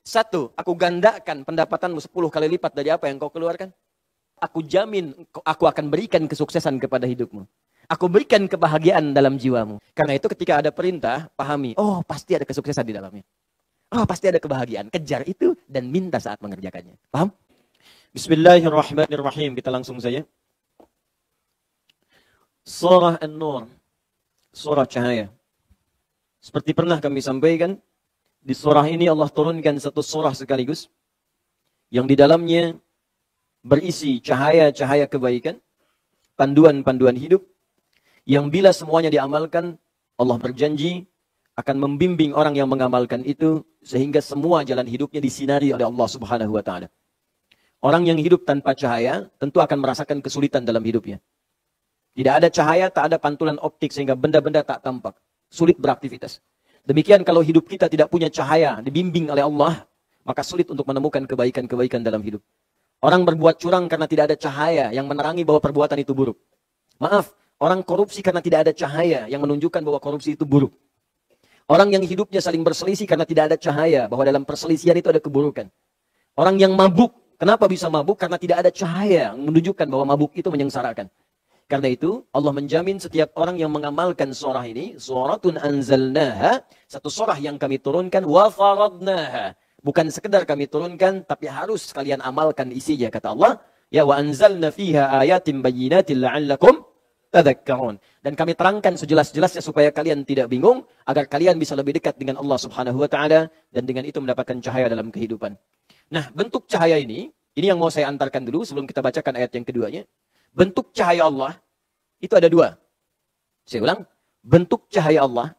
Satu, aku gandakan pendapatanmu 10 kali lipat dari apa yang kau keluarkan. Aku jamin aku akan berikan kesuksesan kepada hidupmu. Aku berikan kebahagiaan dalam jiwamu. Karena itu ketika ada perintah, pahami. Oh, pasti ada kesuksesan di dalamnya. Oh, pasti ada kebahagiaan. Kejar itu dan minta saat mengerjakannya. Paham? Bismillahirrahmanirrahim. Kita langsung saja. Surah An-Nur. Surah cahaya. Seperti pernah kami sampaikan, di surah ini Allah turunkan satu surah sekaligus. Yang di dalamnya berisi cahaya-cahaya kebaikan. Panduan-panduan hidup. Yang bila semuanya diamalkan, Allah berjanji akan membimbing orang yang mengamalkan itu sehingga semua jalan hidupnya disinari oleh Allah Subhanahu wa taala. Orang yang hidup tanpa cahaya tentu akan merasakan kesulitan dalam hidupnya. Tidak ada cahaya, tak ada pantulan optik sehingga benda-benda tak tampak. Sulit beraktivitas. Demikian kalau hidup kita tidak punya cahaya, dibimbing oleh Allah, maka sulit untuk menemukan kebaikan-kebaikan dalam hidup. Orang berbuat curang karena tidak ada cahaya yang menerangi bahwa perbuatan itu buruk. Maaf, orang korupsi karena tidak ada cahaya yang menunjukkan bahwa korupsi itu buruk. Orang yang hidupnya saling berselisih karena tidak ada cahaya bahwa dalam perselisihan itu ada keburukan. Orang yang mabuk, kenapa bisa mabuk? Karena tidak ada cahaya yang menunjukkan bahwa mabuk itu menyengsarakan. Karena itu Allah menjamin setiap orang yang mengamalkan surah ini, suratun anzalnaha, satu surah yang kami turunkan, wa faradnaha. Bukan sekedar kami turunkan, tapi harus kalian amalkan isinya, kata Allah. Ya, wa anzalna fiha ayatin bayyinatin la'allakum tadhakkarun. Dan kami terangkan sejelas-jelasnya supaya kalian tidak bingung, agar kalian bisa lebih dekat dengan Allah Subhanahu wa taala dan dengan itu mendapatkan cahaya dalam kehidupan. Nah, bentuk cahaya ini yang mau saya antarkan dulu sebelum kita bacakan ayat yang keduanya. Bentuk cahaya Allah itu ada dua. Saya ulang, bentuk cahaya Allah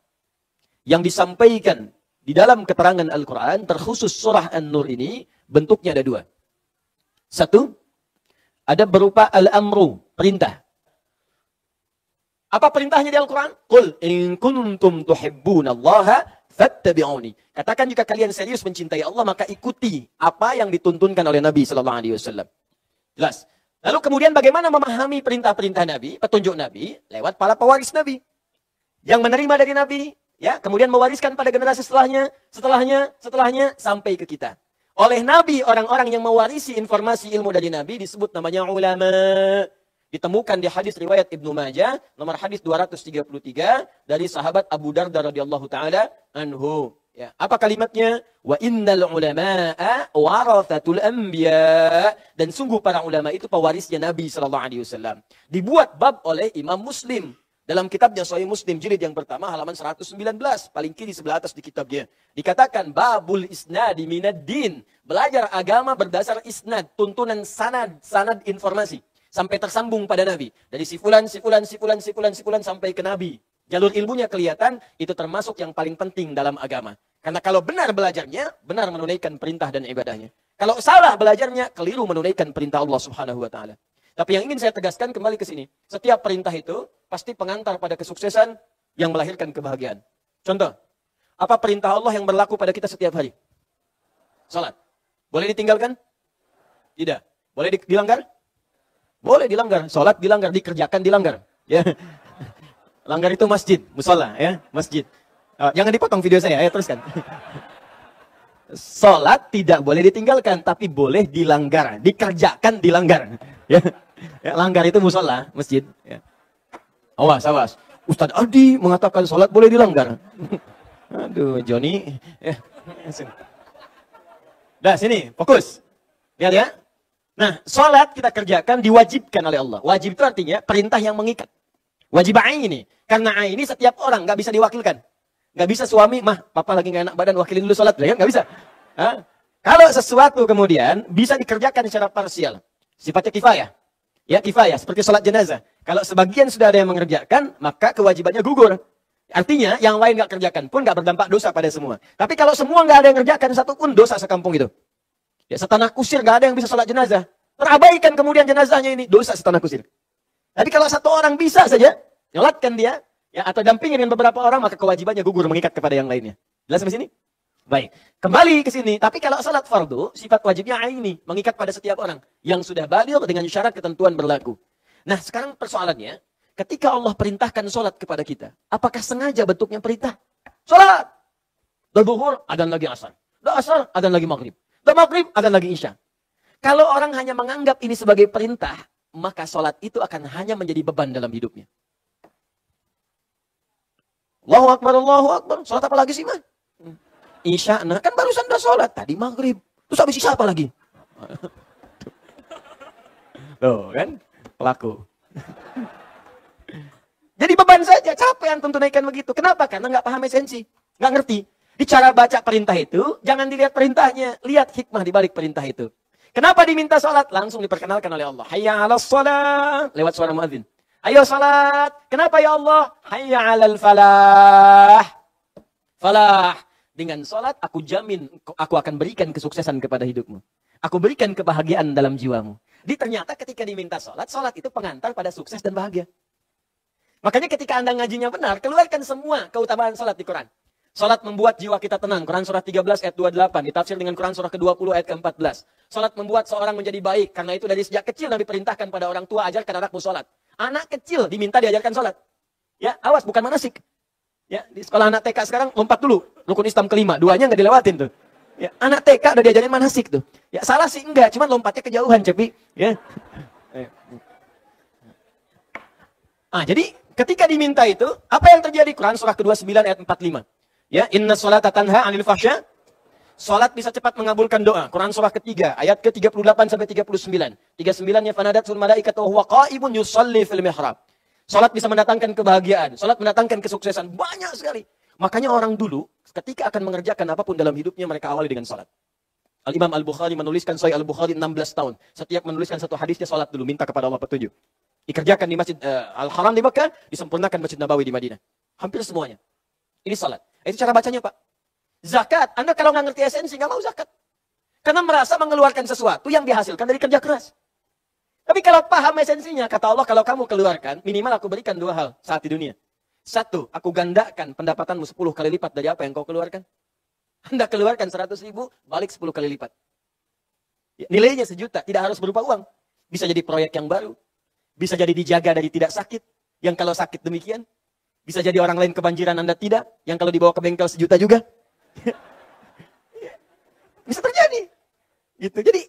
yang disampaikan di dalam keterangan Al-Quran, terkhusus surah An-Nur ini, bentuknya ada dua. Satu, ada berupa al-amru, perintah. Apa perintahnya di Al-Quran? Qul in kuntum tuhibbunallaha fattabi'uni. Katakan jika kalian serius mencintai Allah, maka ikuti apa yang dituntunkan oleh Nabi sallallahu alaihi wasallam. Jelas. Lalu kemudian bagaimana memahami perintah-perintah Nabi, petunjuk Nabi lewat para pewaris Nabi yang menerima dari Nabi, ya, kemudian mewariskan pada generasi setelahnya sampai ke kita. Oleh Nabi, orang-orang yang mewarisi informasi ilmu dari Nabi disebut namanya ulama. Ditemukan di hadis riwayat Ibnu Majah nomor hadis 233 dari sahabat Abu Darda radhiyallahu taala anhu. Ya, apa kalimatnya? Wa innal ulama'a warathatul anbiya. Dan sungguh para ulama itu pewarisnya Nabi sallallahu alaihi wasallam. Dibuat bab oleh Imam Muslim dalam kitabnya Sahih Muslim jilid yang pertama halaman 119, paling kiri sebelah atas di kitabnya. Dikatakan babul isnadi minad din. Belajar agama berdasar isnad, tuntunan sanad informasi sampai tersambung pada Nabi. Dari si fulan sampai ke Nabi. Jalur ilmunya kelihatan, itu termasuk yang paling penting dalam agama. Karena kalau benar belajarnya, benar menunaikan perintah dan ibadahnya. Kalau salah belajarnya, keliru menunaikan perintah Allah Subhanahu wa taala. Tapi yang ingin saya tegaskan kembali ke sini, setiap perintah itu pasti pengantar pada kesuksesan yang melahirkan kebahagiaan. Contoh, apa perintah Allah yang berlaku pada kita setiap hari? Salat. Boleh ditinggalkan? Tidak. Boleh dilanggar? Boleh dilanggar. Salat dilanggar, dikerjakan dilanggar. Ya. Langgar itu masjid, musola, ya, masjid. Jangan dipotong video saya, ya, teruskan. Salat tidak boleh ditinggalkan, tapi boleh dilanggar, dikerjakan dilanggar. Ya, ya, langgar itu musola, masjid. Ya. Awas. Ustadz Adi mengatakan salat boleh dilanggar. Aduh, Joni. Ya. Dah, sini, fokus. Lihat ya. Nah, salat kita kerjakan diwajibkan oleh Allah. Wajib itu artinya perintah yang mengikat. Wajib aini. Karena aini setiap orang nggak bisa diwakilkan. Nggak bisa suami, mah, papa lagi nggak enak badan, wakilin dulu sholat. Ya, nggak bisa. Hah? Kalau sesuatu kemudian bisa dikerjakan secara parsial. Sifatnya kifayah. Ya, kifayah. Seperti sholat jenazah. Kalau sebagian sudah ada yang mengerjakan, maka kewajibannya gugur. Artinya, yang lain nggak kerjakan pun nggak berdampak dosa pada semua. Tapi kalau semua nggak ada yang kerjakan, satu pun dosa sekampung itu. Ya, setanah kusir nggak ada yang bisa sholat jenazah. Terabaikan kemudian jenazahnya ini, dosa setanah kusir. Tapi kalau satu orang bisa saja, nyolatkan dia, ya, atau dampingin dengan beberapa orang, maka kewajibannya gugur mengikat kepada yang lainnya. Jelas sampai sini? Baik, kembali ke sini. Tapi kalau salat fardu, sifat wajibnya aini, mengikat pada setiap orang yang sudah baligh dengan syarat ketentuan berlaku. Nah, sekarang persoalannya, ketika Allah perintahkan salat kepada kita, apakah sengaja bentuknya perintah? Salat! Zuhur, adzan lagi asar. Udah asar, adzan lagi maghrib. Udah maghrib, adzan lagi isya. Kalau orang hanya menganggap ini sebagai perintah, maka sholat itu akan hanya menjadi beban dalam hidupnya. Allahu Akbar, Allahu Akbar. Sholat apa lagi sih, man? Isya, nah kan barusan udah sholat. Tadi maghrib. Terus habis isya apa lagi? Loh kan, pelaku. Jadi beban saja, capek yang tunaikan begitu. Kenapa? Karena nggak paham esensi. Nggak ngerti. Di cara baca perintah itu, jangan dilihat perintahnya. Lihat hikmah di balik perintah itu. Kenapa diminta sholat? Langsung diperkenalkan oleh Allah. Hayya 'alas sholat. Lewat suara muadzin. Ayo sholat. Kenapa ya Allah? Hayya 'alal falah. Falah. Dengan sholat, aku jamin, aku akan berikan kesuksesan kepada hidupmu. Aku berikan kebahagiaan dalam jiwamu. Ternyata ketika diminta sholat, sholat itu pengantar pada sukses dan bahagia. Makanya ketika Anda ngajinya benar, keluarkan semua keutamaan sholat di Quran. Sholat membuat jiwa kita tenang. Quran surah 13 ayat 28. Ditafsir dengan Quran surah ke-20 ayat ke-14. Sholat membuat seorang menjadi baik. Karena itu dari sejak kecil Nabi perintahkan pada orang tua, ajarkan anakmu sholat. Anak kecil diminta diajarkan sholat. Ya, awas, bukan manasik. Ya, di sekolah anak TK sekarang lompat dulu. Rukun Islam kelima. Duanya nggak dilewatin tuh. Ya, anak TK udah diajarin manasik tuh. Ya, salah sih enggak. Cuman lompatnya kejauhan, Cepi. Ya. Jadi ketika diminta itu, apa yang terjadi? Quran surah ke-29 ayat 45. Ya, inna sholata tanha 'anil fahsya. Salat bisa cepat mengabulkan doa. Quran surah ketiga ayat ke-38 sampai 39. 39-nya fanadatsul malaikatu wa huwa qa'imun yusalli fil mihrab. Salat bisa mendatangkan kebahagiaan, salat mendatangkan kesuksesan, banyak sekali. Makanya orang dulu ketika akan mengerjakan apapun dalam hidupnya mereka awali dengan salat. Al-Imam Al-Bukhari menuliskan Sahih Al-Bukhari 16 tahun. Setiap menuliskan satu hadisnya salat dulu, minta kepada Allah petunjuk. Dikerjakan di Masjid Al-Haram di Mekah, disempurnakan Masjid Nabawi di Madinah. Hampir semuanya. Ini salat. Itu cara bacanya, Pak. Zakat. Anda kalau nggak ngerti esensi, nggak mau zakat. Karena merasa mengeluarkan sesuatu yang dihasilkan dari kerja keras. Tapi kalau paham esensinya, kata Allah, kalau kamu keluarkan, minimal aku berikan dua hal saat di dunia. Satu, aku gandakan pendapatanmu 10 kali lipat dari apa yang kau keluarkan. Anda keluarkan 100.000, balik 10 kali lipat. Ya, nilainya 1 juta, tidak harus berupa uang. Bisa jadi proyek yang baru. Bisa jadi dijaga dari tidak sakit. Yang kalau sakit demikian. Bisa jadi orang lain kebanjiran Anda tidak. Yang kalau dibawa ke bengkel 1 juta juga. Bisa terjadi. Gitu. Jadi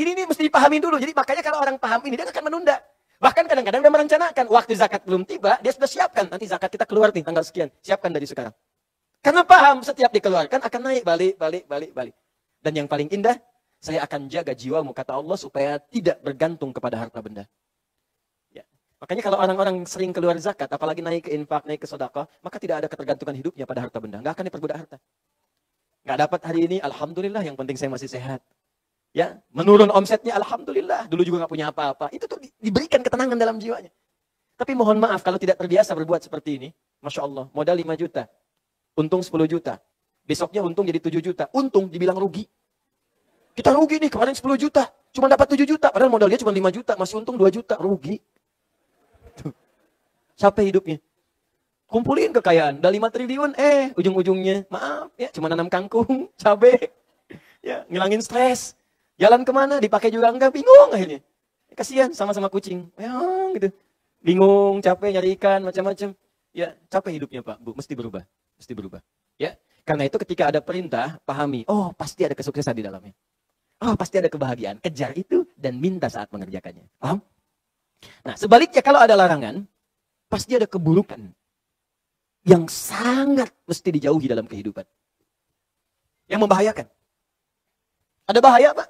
ini mesti dipahami dulu. Jadi makanya kalau orang paham ini, dia akan menunda. Bahkan kadang-kadang dia merencanakan. Waktu zakat belum tiba, dia sudah siapkan. Nanti zakat kita keluar nih, tanggal sekian. Siapkan dari sekarang. Karena paham, setiap dikeluarkan akan naik, balik. Dan yang paling indah, saya akan jaga jiwamu, kata Allah, supaya tidak bergantung kepada harta benda. Ya. Makanya kalau orang-orang sering keluar zakat, apalagi naik ke infak, naik ke sedekah, maka tidak ada ketergantungan hidupnya pada harta benda. Nggak akan diperbudak harta. Nggak dapat hari ini, alhamdulillah, yang penting saya masih sehat. Ya, menurun omsetnya, alhamdulillah. Dulu juga nggak punya apa-apa. Itu tuh diberikan ketenangan dalam jiwanya. Tapi mohon maaf, kalau tidak terbiasa berbuat seperti ini, Masya Allah, modal 5 juta. Untung 10 juta. Besoknya untung jadi 7 juta. Untung dibilang rugi. Kita rugi nih, kemarin 10 juta. Cuma dapat 7 juta. Padahal modal dia cuma 5 juta. Masih untung 2 juta. Rugi. Tuh. Capek hidupnya. Kumpulin kekayaan. Udah 5 triliun. Ujung-ujungnya. Maaf ya. Cuma nanam kangkung. Cabai. Ya, ngilangin stres. Jalan kemana? Dipakai juga enggak. Bingung akhirnya. Kasihan sama-sama kucing. Gitu. Bingung, capek, nyari ikan, macam-macam. Ya, capek hidupnya Pak. Bu, mesti berubah. Mesti berubah. Ya, karena itu ketika ada perintah, pahami. Oh, pasti ada kesuksesan di dalamnya. Oh, pasti ada kebahagiaan. Kejar itu dan minta saat mengerjakannya. Paham? Nah, sebaliknya kalau ada larangan, pasti ada keburukan yang sangat mesti dijauhi dalam kehidupan. Yang membahayakan. Ada bahaya, Pak?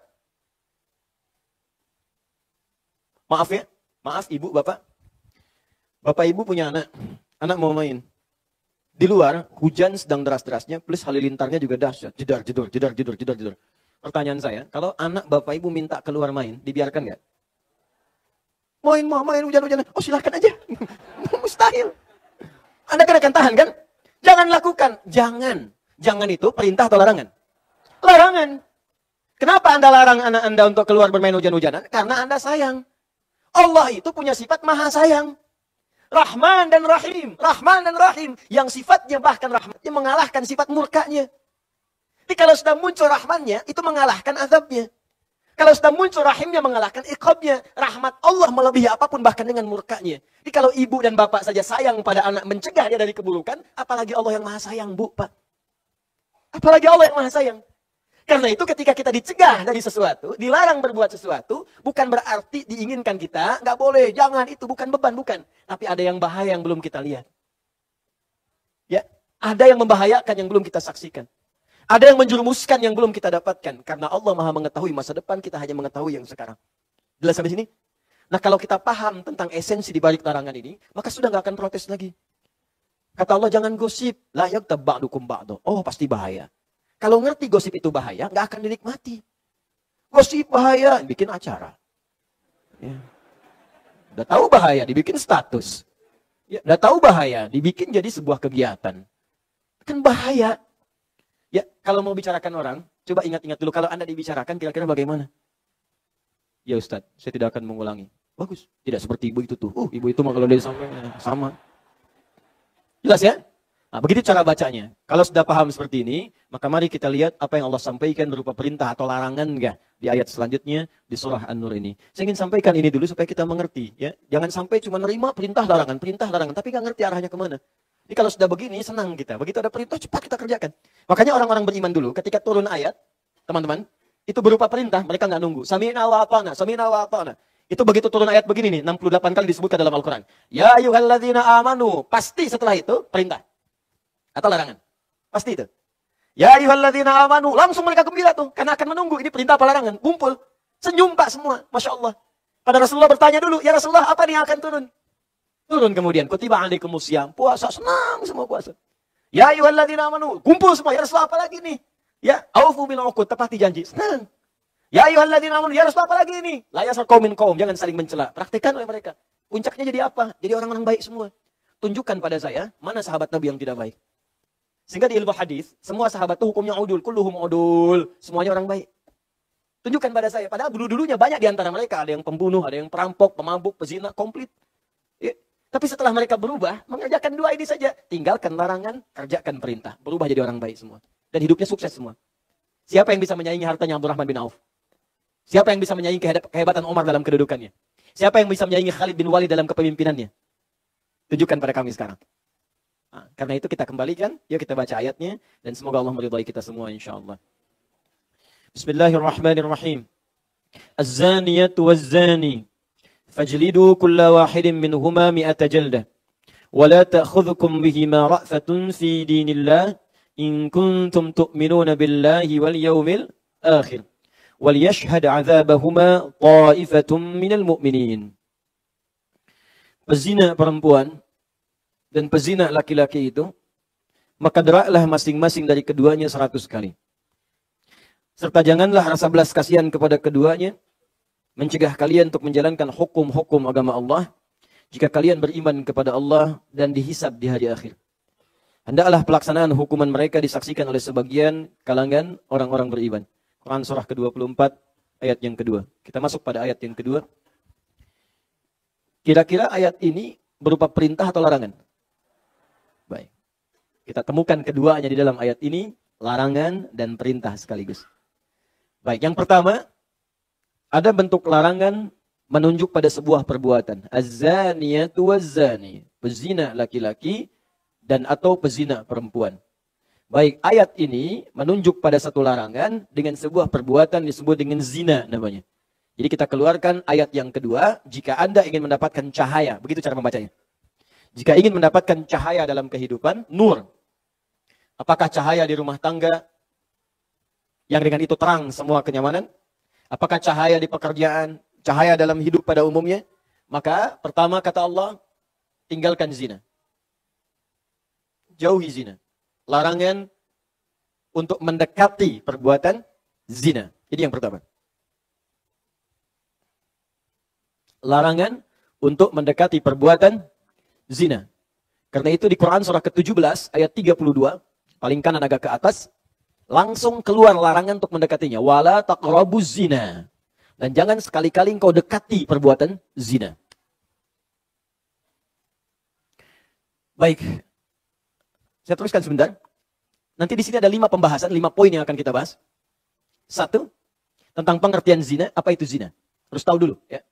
Maaf ya. Maaf Ibu, Bapak. Bapak Ibu punya anak. Anak mau main. Di luar, hujan sedang deras-derasnya, plus halilintarnya juga dahsyat. Jedar. Pertanyaan saya, kalau anak Bapak Ibu minta keluar main, dibiarkan nggak? Main hujan-hujanan. Oh silahkan aja. Mustahil. Anda akan tahan kan? Jangan lakukan. Jangan itu perintah atau larangan? Larangan. Kenapa Anda larang anak Anda untuk keluar bermain hujan-hujanan? Karena Anda sayang. Allah itu punya sifat maha sayang. Rahman dan Rahim. Rahman dan Rahim. Yang sifatnya bahkan rahmatnya mengalahkan sifat murkanya. Jadi kalau sudah muncul rahmannya, itu mengalahkan azabnya. Kalau sudah muncul rahimnya, mengalahkan iqabnya. Rahmat Allah melebihi apapun bahkan dengan murkanya. Jadi kalau ibu dan bapak saja sayang pada anak, mencegah dia dari keburukan, apalagi Allah yang maha sayang, Bu, Pak. Apalagi Allah yang maha sayang. Karena itu ketika kita dicegah dari sesuatu, dilarang berbuat sesuatu, bukan berarti diinginkan kita, nggak boleh, jangan, itu bukan beban, bukan. Tapi ada yang bahaya yang belum kita lihat. Ya, ada yang membahayakan yang belum kita saksikan. Ada yang menjerumuskan yang belum kita dapatkan. Karena Allah Maha mengetahui masa depan, kita hanya mengetahui yang sekarang. Jelas sampai sini? Nah, kalau kita paham tentang esensi di balik larangan ini, maka sudah nggak akan protes lagi. Kata Allah, jangan gosip. La yaghtab ba'dukum ba'du. Oh, pasti bahaya. Kalau ngerti gosip itu bahaya, nggak akan dinikmati. Gosip bahaya, bikin acara. Ya. Udah tahu bahaya, dibikin status. Ya, udah tahu bahaya, dibikin jadi sebuah kegiatan. Kan bahaya. Ya, kalau mau bicarakan orang, coba ingat-ingat dulu. Kalau Anda dibicarakan, kira-kira bagaimana? Ya Ustadz, saya tidak akan mengulangi. Bagus. Tidak seperti ibu itu tuh. Ibu itu mah kalau dia sama. Jelas ya? Nah, begitu cara bacanya. Kalau sudah paham seperti ini, maka mari kita lihat apa yang Allah sampaikan berupa perintah atau larangan enggak di ayat selanjutnya di surah An-Nur ini. Saya ingin sampaikan ini dulu supaya kita mengerti. Ya, jangan sampai cuma nerima perintah larangan, tapi nggak ngerti arahnya kemana. Jadi kalau sudah begini, senang kita. Begitu ada perintah, cepat kita kerjakan. Makanya orang-orang beriman dulu, ketika turun ayat, teman-teman, itu berupa perintah, mereka nggak nunggu. Sami'na wa ata'na, sami'na wa ata'na. Itu begitu turun ayat begini nih, 68 kali disebutkan dalam Al-Quran. Ya ayyuhalladzina amanu, pasti setelah itu perintah. Atau larangan. Pasti itu. Ya ayyuhalladzina amanu, langsung mereka gembira tuh. Karena akan menunggu, ini perintah apa larangan. Kumpul. Senyum Pak semua. Masya Allah. Pada Rasulullah bertanya dulu, ya Rasulullah apa nih yang akan turun? Turun kemudian. Kutiba alaikumusiyam. Puasa, senang semua puasa. Ya ayyuhalladzina amanu, kumpul semua. Ya Rasulullah apa lagi nih? Ya, aufu bil uqud, tepati janji. Senang. Ya ayyuhalladzina amanu, ya Rasulullah apa lagi nih? La yasar qaum min qaum, jangan saling mencela. Praktikkan oleh mereka. Puncaknya jadi apa? Jadi orang-orang baik semua. Tunjukkan pada saya, mana sahabat Nabi yang tidak baik. Sehingga di ilmu hadis, semua sahabat itu hukumnya udul, kulluhum udul, semuanya orang baik. Tunjukkan pada saya, padahal dulu-dulunya banyak di antara mereka, ada yang pembunuh, ada yang perampok, pemabuk, pezina, komplit. Ya. Tapi setelah mereka berubah, mengerjakan dua ini saja, tinggalkan larangan, kerjakan perintah, berubah jadi orang baik semua. Dan hidupnya sukses semua. Siapa yang bisa menyaingi hartanya Abdurrahman bin Auf? Siapa yang bisa menyaingi kehebatan Umar dalam kedudukannya? Siapa yang bisa menyaingi Khalid bin Walid dalam kepemimpinannya? Tunjukkan pada kami sekarang. Nah, karena itu kita kembalikan, yuk kita baca ayatnya, dan semoga Allah meridhai kita semua insyaAllah. Bismillahirrahmanirrahim. Az-zaniyatu waz-zani, fajlidu kulla wahidin minhuma mi'ata jaldah, wa la ta'khudhukum bihima ra'fatun fi dinillah, in kuntum tu'minuna billahi wal yawmil akhir, wal yashhad 'adzabahuma ta'ifatun minal mu'minin. Pezina perempuan dan pezina laki-laki itu, maka deraklah masing-masing dari keduanya 100 kali. Serta janganlah rasa belas kasihan kepada keduanya, mencegah kalian untuk menjalankan hukum-hukum agama Allah, jika kalian beriman kepada Allah dan dihisab di hari akhir. Hendaklah pelaksanaan hukuman mereka disaksikan oleh sebagian kalangan orang-orang beriman. Quran surah ke-24, ayat yang kedua. Kita masuk pada ayat yang kedua. Kira-kira ayat ini berupa perintah atau larangan? Baik. Kita temukan keduanya di dalam ayat ini, larangan dan perintah sekaligus. Baik, yang pertama, ada bentuk larangan menunjuk pada sebuah perbuatan. Az-zaniyatu waz-zani, pezina laki-laki dan atau pezina perempuan. Baik, ayat ini menunjuk pada satu larangan dengan sebuah perbuatan disebut dengan zina namanya. Jadi kita keluarkan ayat yang kedua, jika Anda ingin mendapatkan cahaya, begitu cara membacanya. Jika ingin mendapatkan cahaya dalam kehidupan, nur. Apakah cahaya di rumah tangga, yang dengan itu terang semua kenyamanan? Apakah cahaya di pekerjaan, cahaya dalam hidup pada umumnya? Maka pertama kata Allah, tinggalkan zina. Jauhi zina. Larangan untuk mendekati perbuatan zina. Jadi yang pertama. Larangan untuk mendekati perbuatan zina. Karena itu di Quran surah ke-17 ayat 32, paling kanan agak ke atas, langsung keluar larangan untuk mendekatinya. Wala taqrabuz zina. Dan jangan sekali-kali engkau dekati perbuatan zina. Baik. Saya teruskan sebentar. Nanti di sini ada 5 pembahasan, 5 poin yang akan kita bahas. 1, tentang pengertian zina, apa itu zina? Harus tahu dulu, ya.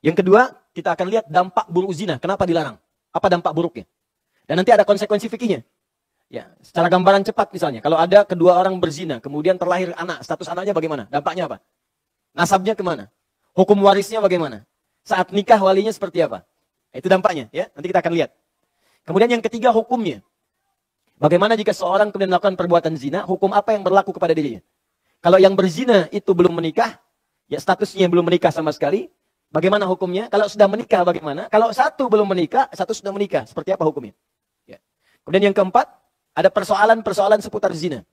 Yang kedua, kita akan lihat dampak buruk zina. Kenapa dilarang? Apa dampak buruknya? Dan nanti ada konsekuensi fikihnya. Ya, secara gambaran cepat misalnya, kalau ada kedua orang berzina, kemudian terlahir anak, status anaknya bagaimana? Dampaknya apa? Nasabnya kemana? Hukum warisnya bagaimana? Saat nikah walinya seperti apa? Itu dampaknya, ya. Nanti kita akan lihat. Kemudian yang ketiga hukumnya. Bagaimana jika seorang kemudian melakukan perbuatan zina, hukum apa yang berlaku kepada dirinya? Kalau yang berzina itu belum menikah, ya statusnya belum menikah sama sekali, bagaimana hukumnya? Kalau sudah menikah bagaimana? Kalau satu belum menikah, satu sudah menikah, seperti apa hukumnya? Ya. Kemudian yang keempat, ada persoalan-persoalan seputar zina.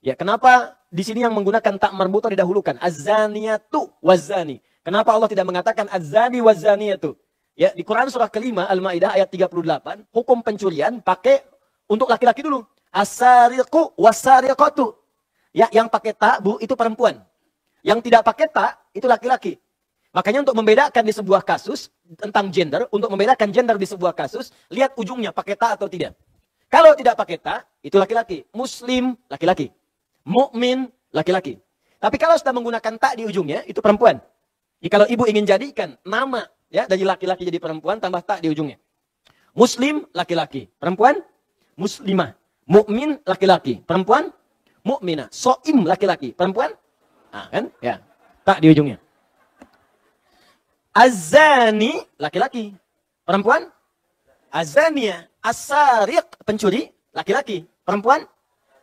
Ya, kenapa di sini yang menggunakan tak marbuto didahulukan? Az-zaniyatu waz-zani. Kenapa Allah tidak mengatakan az-zani waz-zaniyatu? Ya, di Quran surah kelima Al-Maidah ayat 38, hukum pencurian pakai untuk laki-laki dulu. As-sariqu was-sariqatu. Ya, yang pakai ta, Bu, itu perempuan. Yang tidak pakai ta, itu laki-laki. Makanya untuk membedakan di sebuah kasus tentang gender, untuk membedakan gender di sebuah kasus, lihat ujungnya pakai ta atau tidak. Kalau tidak pakai ta, itu laki-laki. Muslim, laki-laki. Mukmin, laki-laki. Tapi kalau sudah menggunakan ta di ujungnya, itu perempuan. Jadi kalau ibu ingin jadikan nama ya dari laki-laki jadi perempuan, tambah ta di ujungnya. Muslim, laki-laki. Perempuan, muslimah. Mukmin, laki-laki. Perempuan, mukminah. Soim, laki-laki. Perempuan, nah, kan? Ya, ta di ujungnya. Az-zani, laki-laki. Perempuan, az-zaniyah. As-sariq, pencuri, laki-laki. Perempuan,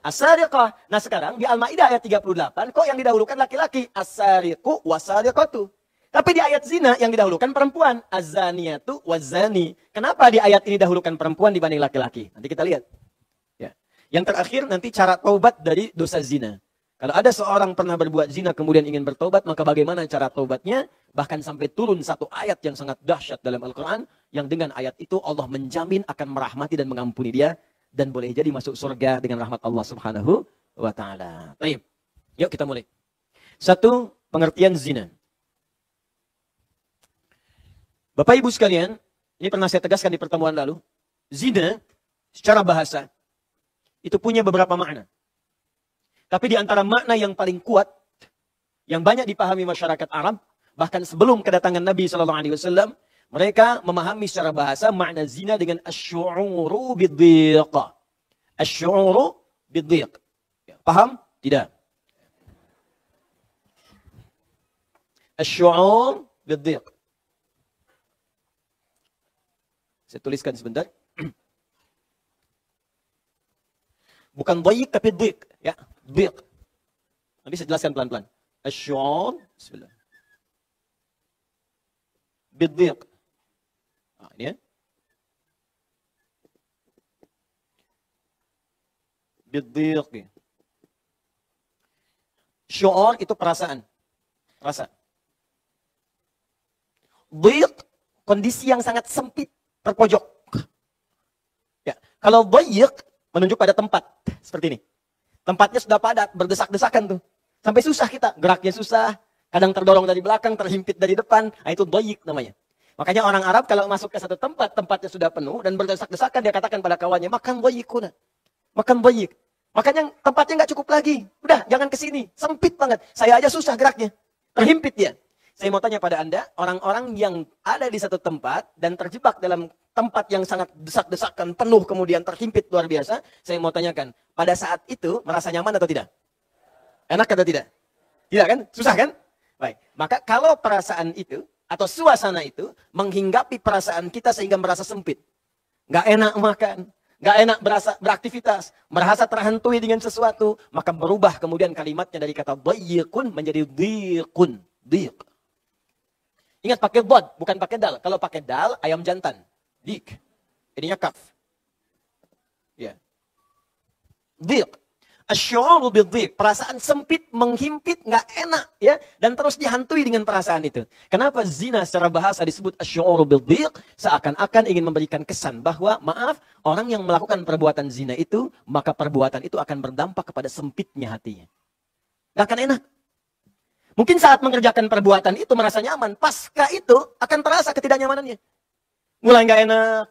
as-sariqah. Nah sekarang di Al-Maidah ayat 38, kok yang didahulukan laki-laki? As-sariqu was-sariqatu. Tapi di ayat zina yang didahulukan perempuan. Az-zaniyatu waz-zani. Kenapa di ayat ini dahulukan perempuan dibanding laki-laki? Nanti kita lihat. Ya. Yang terakhir nanti cara taubat dari dosa zina. Kalau ada seorang pernah berbuat zina kemudian ingin bertobat, maka bagaimana cara taubatnya? Bahkan sampai turun satu ayat yang sangat dahsyat dalam Al-Quran, yang dengan ayat itu Allah menjamin akan merahmati dan mengampuni dia, dan boleh jadi masuk surga dengan rahmat Allah Subhanahu wa Ta'ala. Baik, yuk kita mulai. Satu, pengertian zina. Bapak Ibu sekalian, ini pernah saya tegaskan di pertemuan lalu, zina secara bahasa itu punya beberapa makna. Tapi di antara makna yang paling kuat, yang banyak dipahami masyarakat Arab, bahkan sebelum kedatangan Nabi SAW, mereka memahami secara bahasa makna zina dengan asy'uru bidhiq. Asy'uru bidhiq. Paham? Tidak. Asy'ur bidhiq. Saya tuliskan sebentar. Bukan dhayiq tapi dhiq, ya. Dhiq. Nanti saya jelaskan pelan-pelan. Asy'ur, bismillah. Bidhiq. Nah, ini ya. Bidhiq. Syu'ur itu perasaan. Rasa. Dhiq, kondisi yang sangat sempit, terpojok. Ya, kalau dhayiq menunjuk pada tempat seperti ini. Tempatnya sudah padat, berdesak-desakan tuh. Sampai susah kita, geraknya susah, kadang terdorong dari belakang, terhimpit dari depan. Nah, itu dhayiq namanya. Makanya orang Arab kalau masuk ke satu tempat, tempatnya sudah penuh dan berdesak-desakan, dia katakan pada kawannya, makan dhayiquna. Makan dhayiq. Makanya tempatnya nggak cukup lagi. Udah, jangan ke sini. Sempit banget. Saya aja susah geraknya. Terhimpit dia. Saya mau tanya pada Anda, orang-orang yang ada di satu tempat dan terjebak dalam tempat yang sangat desak-desakan, penuh, kemudian terhimpit luar biasa, saya mau tanyakan, pada saat itu merasa nyaman atau tidak? Enak atau tidak? Tidak kan? Susah kan? Baik. Maka kalau perasaan itu, atau suasana itu, menghinggapi perasaan kita sehingga merasa sempit. Nggak enak makan, nggak enak beraktivitas, merasa terhantui dengan sesuatu, maka berubah kemudian kalimatnya dari kata dhayiqun menjadi dhiqun. Dhiq. Ingat pakai dhad, bukan pakai dal. Kalau pakai dal, ayam jantan. Dik. Ininya kaf. Ya. Dhiq. Asy'uru bidhiq. Perasaan sempit, menghimpit, nggak enak. Ya. Dan terus dihantui dengan perasaan itu. Kenapa zina secara bahasa disebut asy'uru bidhiq? Seakan-akan ingin memberikan kesan bahwa, maaf, orang yang melakukan perbuatan zina itu, maka perbuatan itu akan berdampak kepada sempitnya hatinya. Nggak akan enak. Mungkin saat mengerjakan perbuatan itu merasa nyaman. Pasca itu akan terasa ketidaknyamanannya. Mulai nggak enak,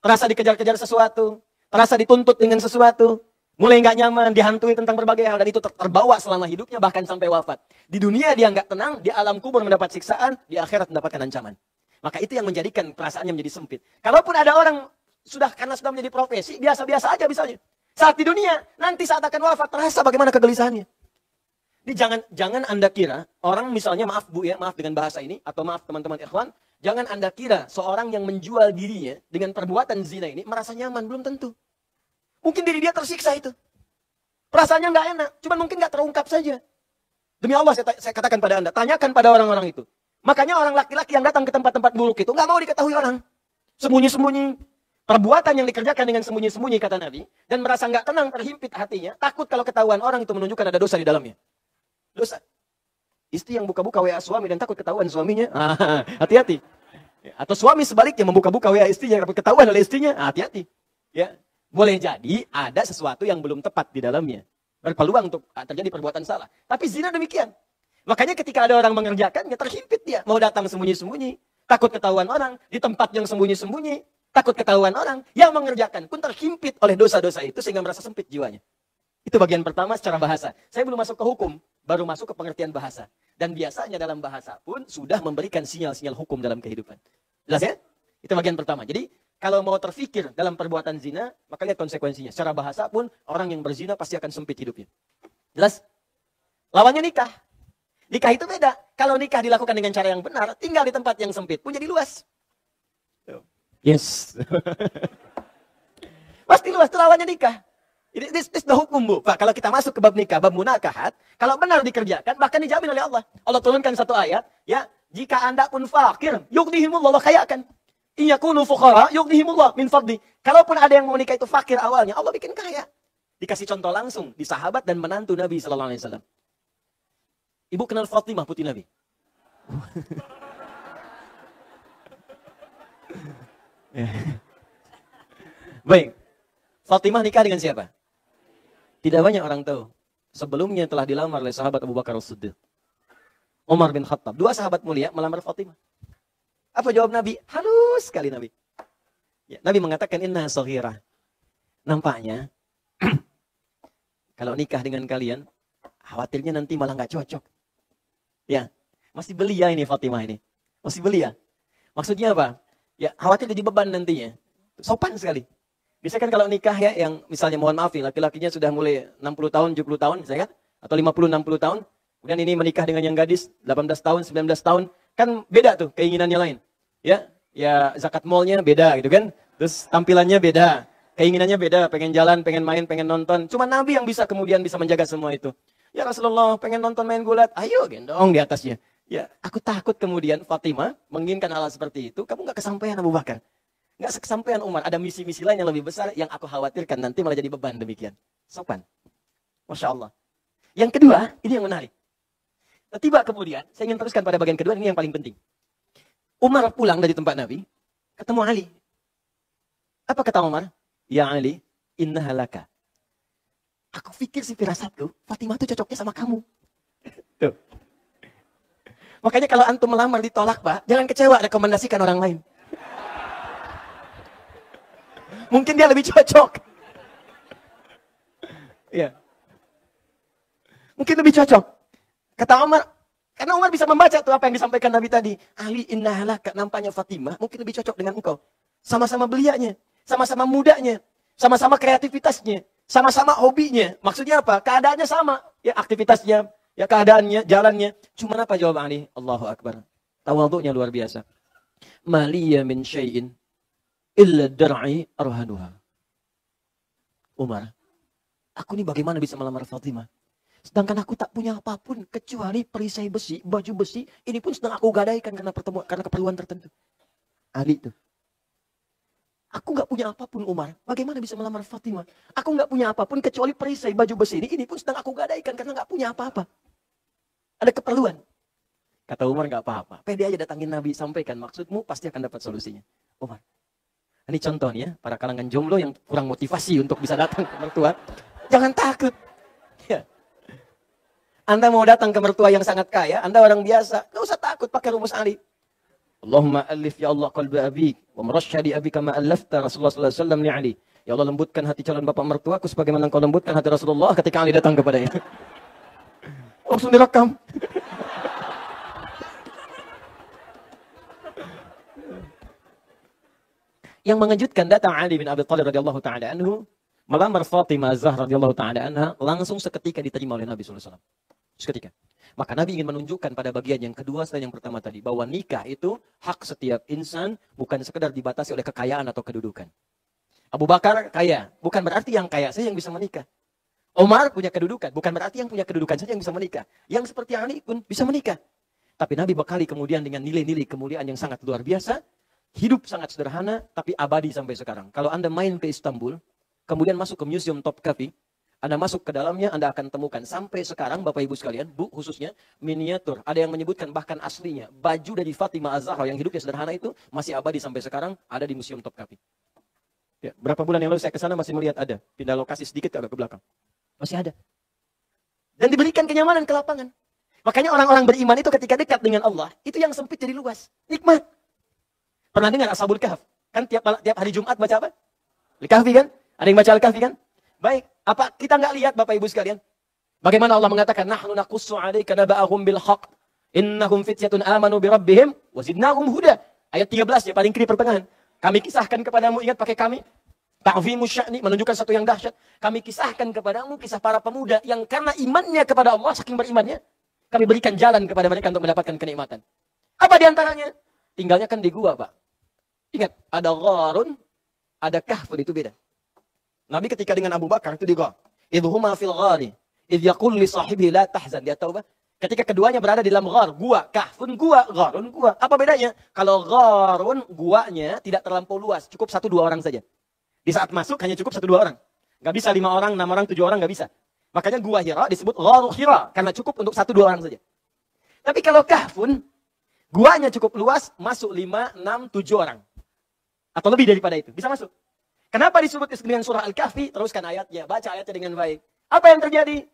terasa dikejar-kejar sesuatu, terasa dituntut dengan sesuatu, mulai nggak nyaman, dihantui tentang berbagai hal, dan itu terbawa selama hidupnya, bahkan sampai wafat. Di dunia dia nggak tenang, di alam kubur mendapat siksaan, di akhirat mendapatkan ancaman. Maka itu yang menjadikan perasaannya menjadi sempit. Kalaupun ada orang karena sudah menjadi profesi, biasa-biasa aja misalnya. Saat di dunia, nanti saat akan wafat terasa bagaimana kegelisahannya. Ini jangan Anda kira orang misalnya, maaf Bu ya, maaf dengan bahasa ini, atau maaf teman-teman ikhwan, jangan Anda kira seorang yang menjual dirinya dengan perbuatan zina ini merasa nyaman, belum tentu. Mungkin diri dia tersiksa itu. Perasaannya nggak enak, cuman mungkin nggak terungkap saja. Demi Allah saya katakan pada Anda, tanyakan pada orang-orang itu. Makanya orang laki-laki yang datang ke tempat-tempat buruk itu nggak mau diketahui orang. Sembunyi-sembunyi. Perbuatan yang dikerjakan dengan sembunyi-sembunyi kata Nabi. Dan merasa nggak tenang, terhimpit hatinya. Takut kalau ketahuan orang itu menunjukkan ada dosa di dalamnya. Dosa. Istri yang buka-buka WA suami dan takut ketahuan suaminya. Hati-hati. Atau suami sebaliknya membuka-buka WA istrinya takut ketahuan oleh istrinya. Hati-hati. Ya. Boleh jadi ada sesuatu yang belum tepat di dalamnya. Berpeluang untuk terjadi perbuatan salah. Tapi zina demikian. Makanya ketika ada orang mengerjakannya, terhimpit dia. Mau datang sembunyi-sembunyi. Takut ketahuan orang. Di tempat yang sembunyi-sembunyi. Takut ketahuan orang, yang mengerjakan pun terhimpit oleh dosa-dosa itu sehingga merasa sempit jiwanya. Itu bagian pertama secara bahasa. Saya belum masuk ke hukum, baru masuk ke pengertian bahasa. Dan biasanya dalam bahasa pun sudah memberikan sinyal-sinyal hukum dalam kehidupan. Jelas ya? Itu bagian pertama. Jadi kalau mau terfikir dalam perbuatan zina, maka lihat konsekuensinya. Secara bahasa pun orang yang berzina pasti akan sempit hidupnya. Jelas? Lawannya nikah. Nikah itu beda. Kalau nikah dilakukan dengan cara yang benar, tinggal di tempat yang sempit pun jadi luas. Yes. Pasti luas, itu lawannya nikah. This the hukum, Bu. Pak, kalau kita masuk ke bab nikah, bab munakahat, kalau benar dikerjakan, bahkan dijamin oleh Allah. Allah turunkan satu ayat, ya, jika Anda pun fakir, yughnihimullah, Allah kayakan. In yakunu fuqara, yughnihimullah min fadli. Kalaupun ada yang mau nikah itu fakir awalnya, Allah bikin kaya. Dikasih contoh langsung di sahabat dan menantu Nabi sallallahu alaihi wasallam. Ibu kenal Fatimah putri Nabi? Baik, Fatimah nikah dengan siapa? Tidak banyak orang tahu. Sebelumnya telah dilamar oleh sahabat Abu Bakar As-Siddiq, Umar bin Khattab. Dua sahabat mulia melamar Fatimah. Apa jawab Nabi? Halus sekali Nabi. Ya, Nabi mengatakan inna saghirah. Nampaknya kalau nikah dengan kalian, khawatirnya nanti malah nggak cocok. Ya, masih belia ini Fatimah ini. Masih belia. Maksudnya apa? Ya, khawatir jadi beban nantinya. Sopan sekali. Biasanya kan kalau nikah ya, yang misalnya mohon maaf nih, laki-lakinya sudah mulai 60 tahun, 70 tahun, misalnya kan? Atau 50, 60 tahun. Kemudian ini menikah dengan yang gadis, 18 tahun, 19 tahun. Kan beda tuh keinginannya lain. Ya zakat malnya beda gitu kan. Terus tampilannya beda. Keinginannya beda, pengen jalan, pengen main, pengen nonton. Cuma Nabi yang bisa kemudian bisa menjaga semua itu. Ya Rasulullah, pengen nonton main gulat, ayo gendong di atasnya. Ya, aku takut kemudian Fatimah menginginkan hal seperti itu, kamu nggak kesampaian Abu Bakar. Nggak kesampaian Umar, ada misi-misi lain yang lebih besar yang aku khawatirkan nanti malah jadi beban demikian. Sopan. Masya Allah. Yang kedua, ini yang menarik. Tiba kemudian, saya ingin teruskan pada bagian kedua, ini yang paling penting. Umar pulang dari tempat Nabi, ketemu Ali. Apa kata Umar? Ya Ali, innaha laka. Aku pikir si firasatku, Fatimah itu cocoknya sama kamu. Tuh. Makanya kalau antum melamar ditolak, Pak, jangan kecewa, rekomendasikan orang lain. Mungkin dia lebih cocok. Iya. Mungkin lebih cocok. Kata Umar, karena Umar bisa membaca tuh apa yang disampaikan Nabi tadi. Ali innahalaka, nampaknya Fatimah mungkin lebih cocok dengan engkau. Sama-sama belianya, sama-sama mudanya, sama-sama kreativitasnya, sama-sama hobinya. Maksudnya apa? Keadaannya sama, ya aktivitasnya, ya keadaannya, jalannya. Cuma apa jawab Ali? Allahu Akbar. Tawadhu'nya luar biasa. Maliya min syai'in illa dar'i arhanuha. Umar, aku ini bagaimana bisa melamar Fatimah? Sedangkan aku tak punya apapun kecuali perisai besi, baju besi. Ini pun sedang aku gadaikan karena keperluan tertentu. Ali itu. Aku nggak punya apapun Umar. Bagaimana bisa melamar Fatimah? Aku nggak punya apapun kecuali perisai baju besi ini. Ini pun sedang aku gadaikan karena nggak punya apa-apa. Ada keperluan. Kata Umar nggak apa-apa. Pede aja datangin Nabi, sampaikan maksudmu pasti akan dapat solusinya. Umar. Ini contohnya para kalangan jomblo yang kurang motivasi untuk bisa datang ke mertua. Jangan takut. Ya. Anda mau datang ke mertua yang sangat kaya, Anda orang biasa, nggak usah takut pakai rumus Ali. Allahumma alif ya Allah qalbi abik wa marasyadi abika ma allafta Rasulullah sallallahu alaihi wasallam li Ali. Ya Allah lembutkan hati calon bapak mertuaku sebagaimana engkau lembutkan hati Rasulullah ketika Ali datang kepadanya. Langsung direkam. Yang mengejutkan datang Ali bin Abi Thalib radhiyallahu taala anhu melamar Fatimah Zahra radhiyallahu taala anha, langsung seketika diterima oleh Nabi sallallahu alaihi wasallam. Seketika. Maka Nabi ingin menunjukkan pada bagian yang kedua dan yang pertama tadi, bahwa nikah itu hak setiap insan, bukan sekedar dibatasi oleh kekayaan atau kedudukan. Abu Bakar kaya, bukan berarti yang kaya saja yang bisa menikah. Umar punya kedudukan, bukan berarti yang punya kedudukan saja yang bisa menikah. Yang seperti Ali pun bisa menikah. Tapi Nabi bekali kemudian dengan nilai-nilai kemuliaan yang sangat luar biasa, hidup sangat sederhana, tapi abadi sampai sekarang. Kalau Anda main ke Istanbul, kemudian masuk ke Museum Topkapi, Anda masuk ke dalamnya, Anda akan temukan sampai sekarang, Bapak Ibu sekalian, Bu khususnya, miniatur. Ada yang menyebutkan bahkan aslinya, baju dari Fatimah Az-Zahra yang hidupnya sederhana itu, masih abadi sampai sekarang, ada di Museum Topkapi. Ya, berapa bulan yang lalu saya ke sana masih melihat ada. Pindah lokasi sedikit agak ke belakang. Masih ada. Dan diberikan kenyamanan ke lapangan. Makanya orang-orang beriman itu ketika dekat dengan Allah, itu yang sempit jadi luas. Nikmat. Pernah dengar Ashabul Kahf? Kan tiap hari Jumat baca apa? Al-Kahfi kan? Ada yang baca Al-Kahfi kan? Baik. Apa kita nggak lihat Bapak Ibu sekalian? Bagaimana Allah mengatakan, Nahnu naqussu 'alaika naba'ahum bil haqq. Innahum fityatun amanu bi rabbihim wa zidnahum huda. Ayat 13 ya, paling kiri pertengahan. Kami kisahkan kepadamu, ingat pakai kami. Ta'zimu sya'ni, menunjukkan satu yang dahsyat. Kami kisahkan kepadamu kisah para pemuda yang karena imannya kepada Allah, saking berimannya, kami berikan jalan kepada mereka untuk mendapatkan kenikmatan. Apa diantaranya? Tinggalnya kan di gua, Pak. Ingat, ada gharun, ada kahfun, itu beda. Nabi ketika dengan Abu Bakar itu di gua. Idhuma fil ghari, idh yaqul li sahibihi la tahzan. Dia tahu, Pak? Ketika keduanya berada di dalam ghar, gua, kahfun gua, gharun gua. Apa bedanya? Kalau gharun, guanya tidak terlampau luas, cukup 1-2 orang saja. Di saat masuk hanya cukup 1-2 orang. Nggak bisa 5 orang, 6 orang, 7 orang, nggak bisa. Makanya gua Hira disebut gharu Hira, karena cukup untuk 1-2 orang saja. Tapi kalau kahfun, guanya cukup luas, masuk 5, 6, 7 orang. Atau lebih daripada itu, bisa masuk. Kenapa disebut dengan surah Al-Kahfi? Teruskan ayatnya, baca ayatnya dengan baik. Apa yang terjadi?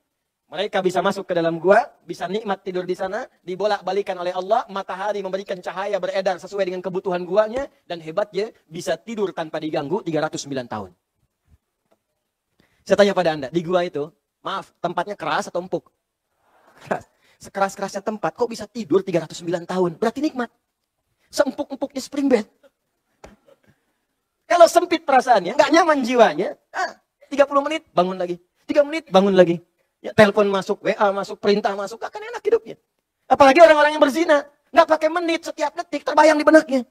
Mereka bisa masuk ke dalam gua, bisa nikmat tidur di sana, dibolak-balikan oleh Allah, matahari memberikan cahaya beredar sesuai dengan kebutuhan guanya, dan hebatnya bisa tidur tanpa diganggu 309 tahun. Saya tanya pada Anda, di gua itu, maaf, tempatnya keras atau empuk? Keras. Sekeras-kerasnya tempat, kok bisa tidur 309 tahun? Berarti nikmat. Seempuk-empuknya spring bed. Kalau sempit perasaannya, nggak nyaman jiwanya, 30 menit, bangun lagi. 3 menit, bangun lagi. Ya, telepon masuk, WA masuk, perintah masuk, akan enak hidupnya. Apalagi orang-orang yang berzina, nggak pakai menit, setiap detik terbayang di benaknya.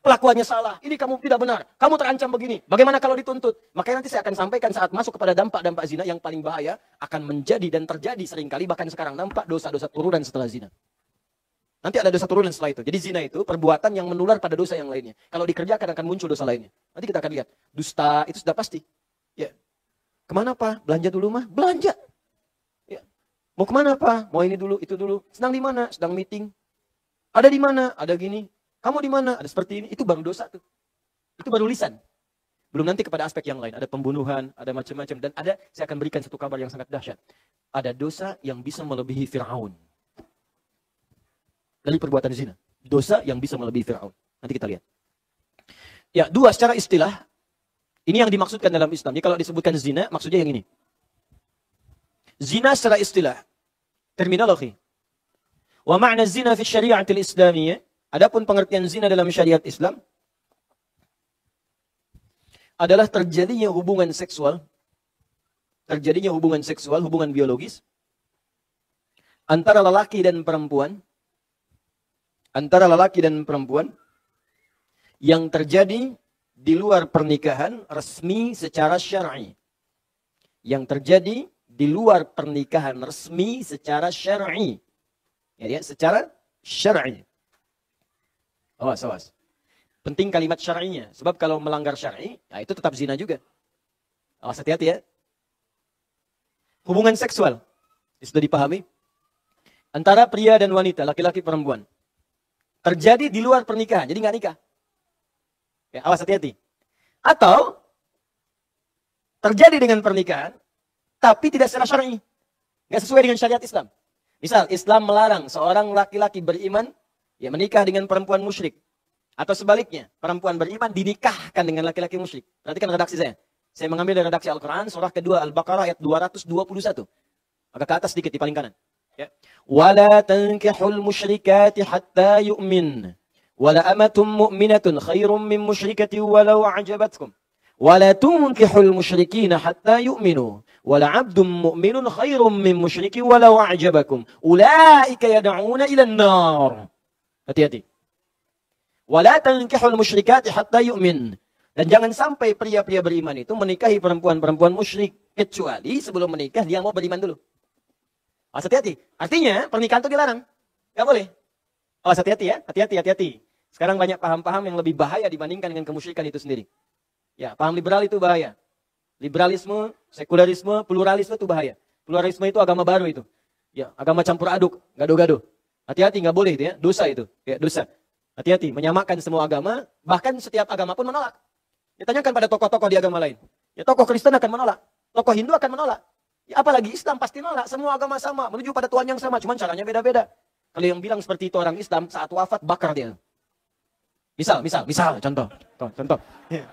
Pelakuannya salah, ini kamu tidak benar, kamu terancam begini. Bagaimana kalau dituntut? Makanya nanti saya akan sampaikan saat masuk kepada dampak-dampak zina yang paling bahaya, akan menjadi dan terjadi seringkali, bahkan sekarang nampak dosa-dosa turunan setelah zina. Nanti ada dosa turunan setelah itu. Jadi zina itu perbuatan yang menular pada dosa yang lainnya. Kalau dikerjakan akan muncul dosa lainnya. Nanti kita akan lihat. Dusta itu sudah pasti. Ya. Kemana Pak? Belanja dulu mah? Belanja. Ya. Mau kemana Pak? Mau ini dulu, itu dulu. Sedang di mana? Sedang meeting. Ada di mana? Ada gini. Kamu di mana? Ada seperti ini. Itu baru dosa tuh. Itu baru lisan. Belum nanti kepada aspek yang lain. Ada pembunuhan, ada macam-macam. Dan ada, saya akan berikan satu kabar yang sangat dahsyat. Ada dosa yang bisa melebihi Fir'aun. Dari perbuatan zina. Dosa yang bisa melebihi Fir'aun. Nanti kita lihat. Ya, 2 secara istilah. Ini yang dimaksudkan dalam Islam. Jadi kalau disebutkan zina, maksudnya yang ini. Zina secara istilah. Terminologi. Wa ma'na zina fi syariatil islamiyah. Adapun pengertian zina dalam syariat Islam. Adalah terjadinya hubungan seksual. Terjadinya hubungan seksual, hubungan biologis. Antara lelaki dan perempuan. Antara lelaki dan perempuan. Yang terjadi di luar pernikahan resmi secara syar'i. Yang terjadi di luar pernikahan resmi secara syar'i. Ya, secara syar'i. Awas. Penting kalimat syar'inya. Sebab kalau melanggar syar'i, ya itu tetap zina juga. Awas, hati-hati ya. Hubungan seksual. Sudah dipahami? Antara pria dan wanita, laki-laki perempuan. Terjadi di luar pernikahan, jadi nggak nikah. Ya, awas, hati-hati. Atau terjadi dengan pernikahan, tapi tidak secara syar'i. Nggak sesuai dengan syariat Islam. Misal, Islam melarang seorang laki-laki beriman ya menikah dengan perempuan musyrik. Atau sebaliknya, perempuan beriman dinikahkan dengan laki-laki musyrik. Perhatikan redaksi saya. Saya mengambil dari redaksi Al-Quran, surah kedua Al-Baqarah ayat 221. Maka ke atas sedikit di paling kanan. Ya. وَلَا تَنْكِحُوا الْمُشْرِكَاتِ حَتَّى يُؤْمِنْ وَلَأَمَةٌ مُؤْمِنَةٌ خَيْرٌ مِّن مُشْرِكَةٍ وَلَوْ أَعْجَبَتْكُمْ Wala tunkihul musyrikina hatta yu'minu. Wala 'abdun mu'minun khairum min musyrikin walau a'jabakum. Ulaika yad'una ila an-nar. Hati-hati. Wala tankihul musyrikati hatta yu'min. Dan jangan sampai pria-pria beriman itu menikahi perempuan-perempuan musyrik kecuali sebelum menikah dia mau beriman dulu. Hati-hati. Artinya pernikahan itu dilarang. Gak boleh. Hati-hati ya. Hati-hati. Sekarang banyak paham-paham yang lebih bahaya dibandingkan dengan kemusyrikan itu sendiri. Ya, paham liberal itu bahaya. Liberalisme, sekularisme, pluralisme itu bahaya. Pluralisme itu agama baru itu. Ya, agama campur aduk, gado-gado. Hati-hati, nggak boleh itu ya. Dosa itu. Ya, dosa. Hati-hati, menyamakan semua agama, bahkan setiap agama pun menolak. Ditanyakan pada tokoh-tokoh di agama lain. Ya, tokoh Kristen akan menolak. Tokoh Hindu akan menolak. Ya, apalagi Islam pasti menolak. Semua agama sama, menuju pada Tuhan yang sama, cuman caranya beda-beda. Kalau yang bilang seperti itu orang Islam, saat wafat bakar dia. Misal, contoh. Ya.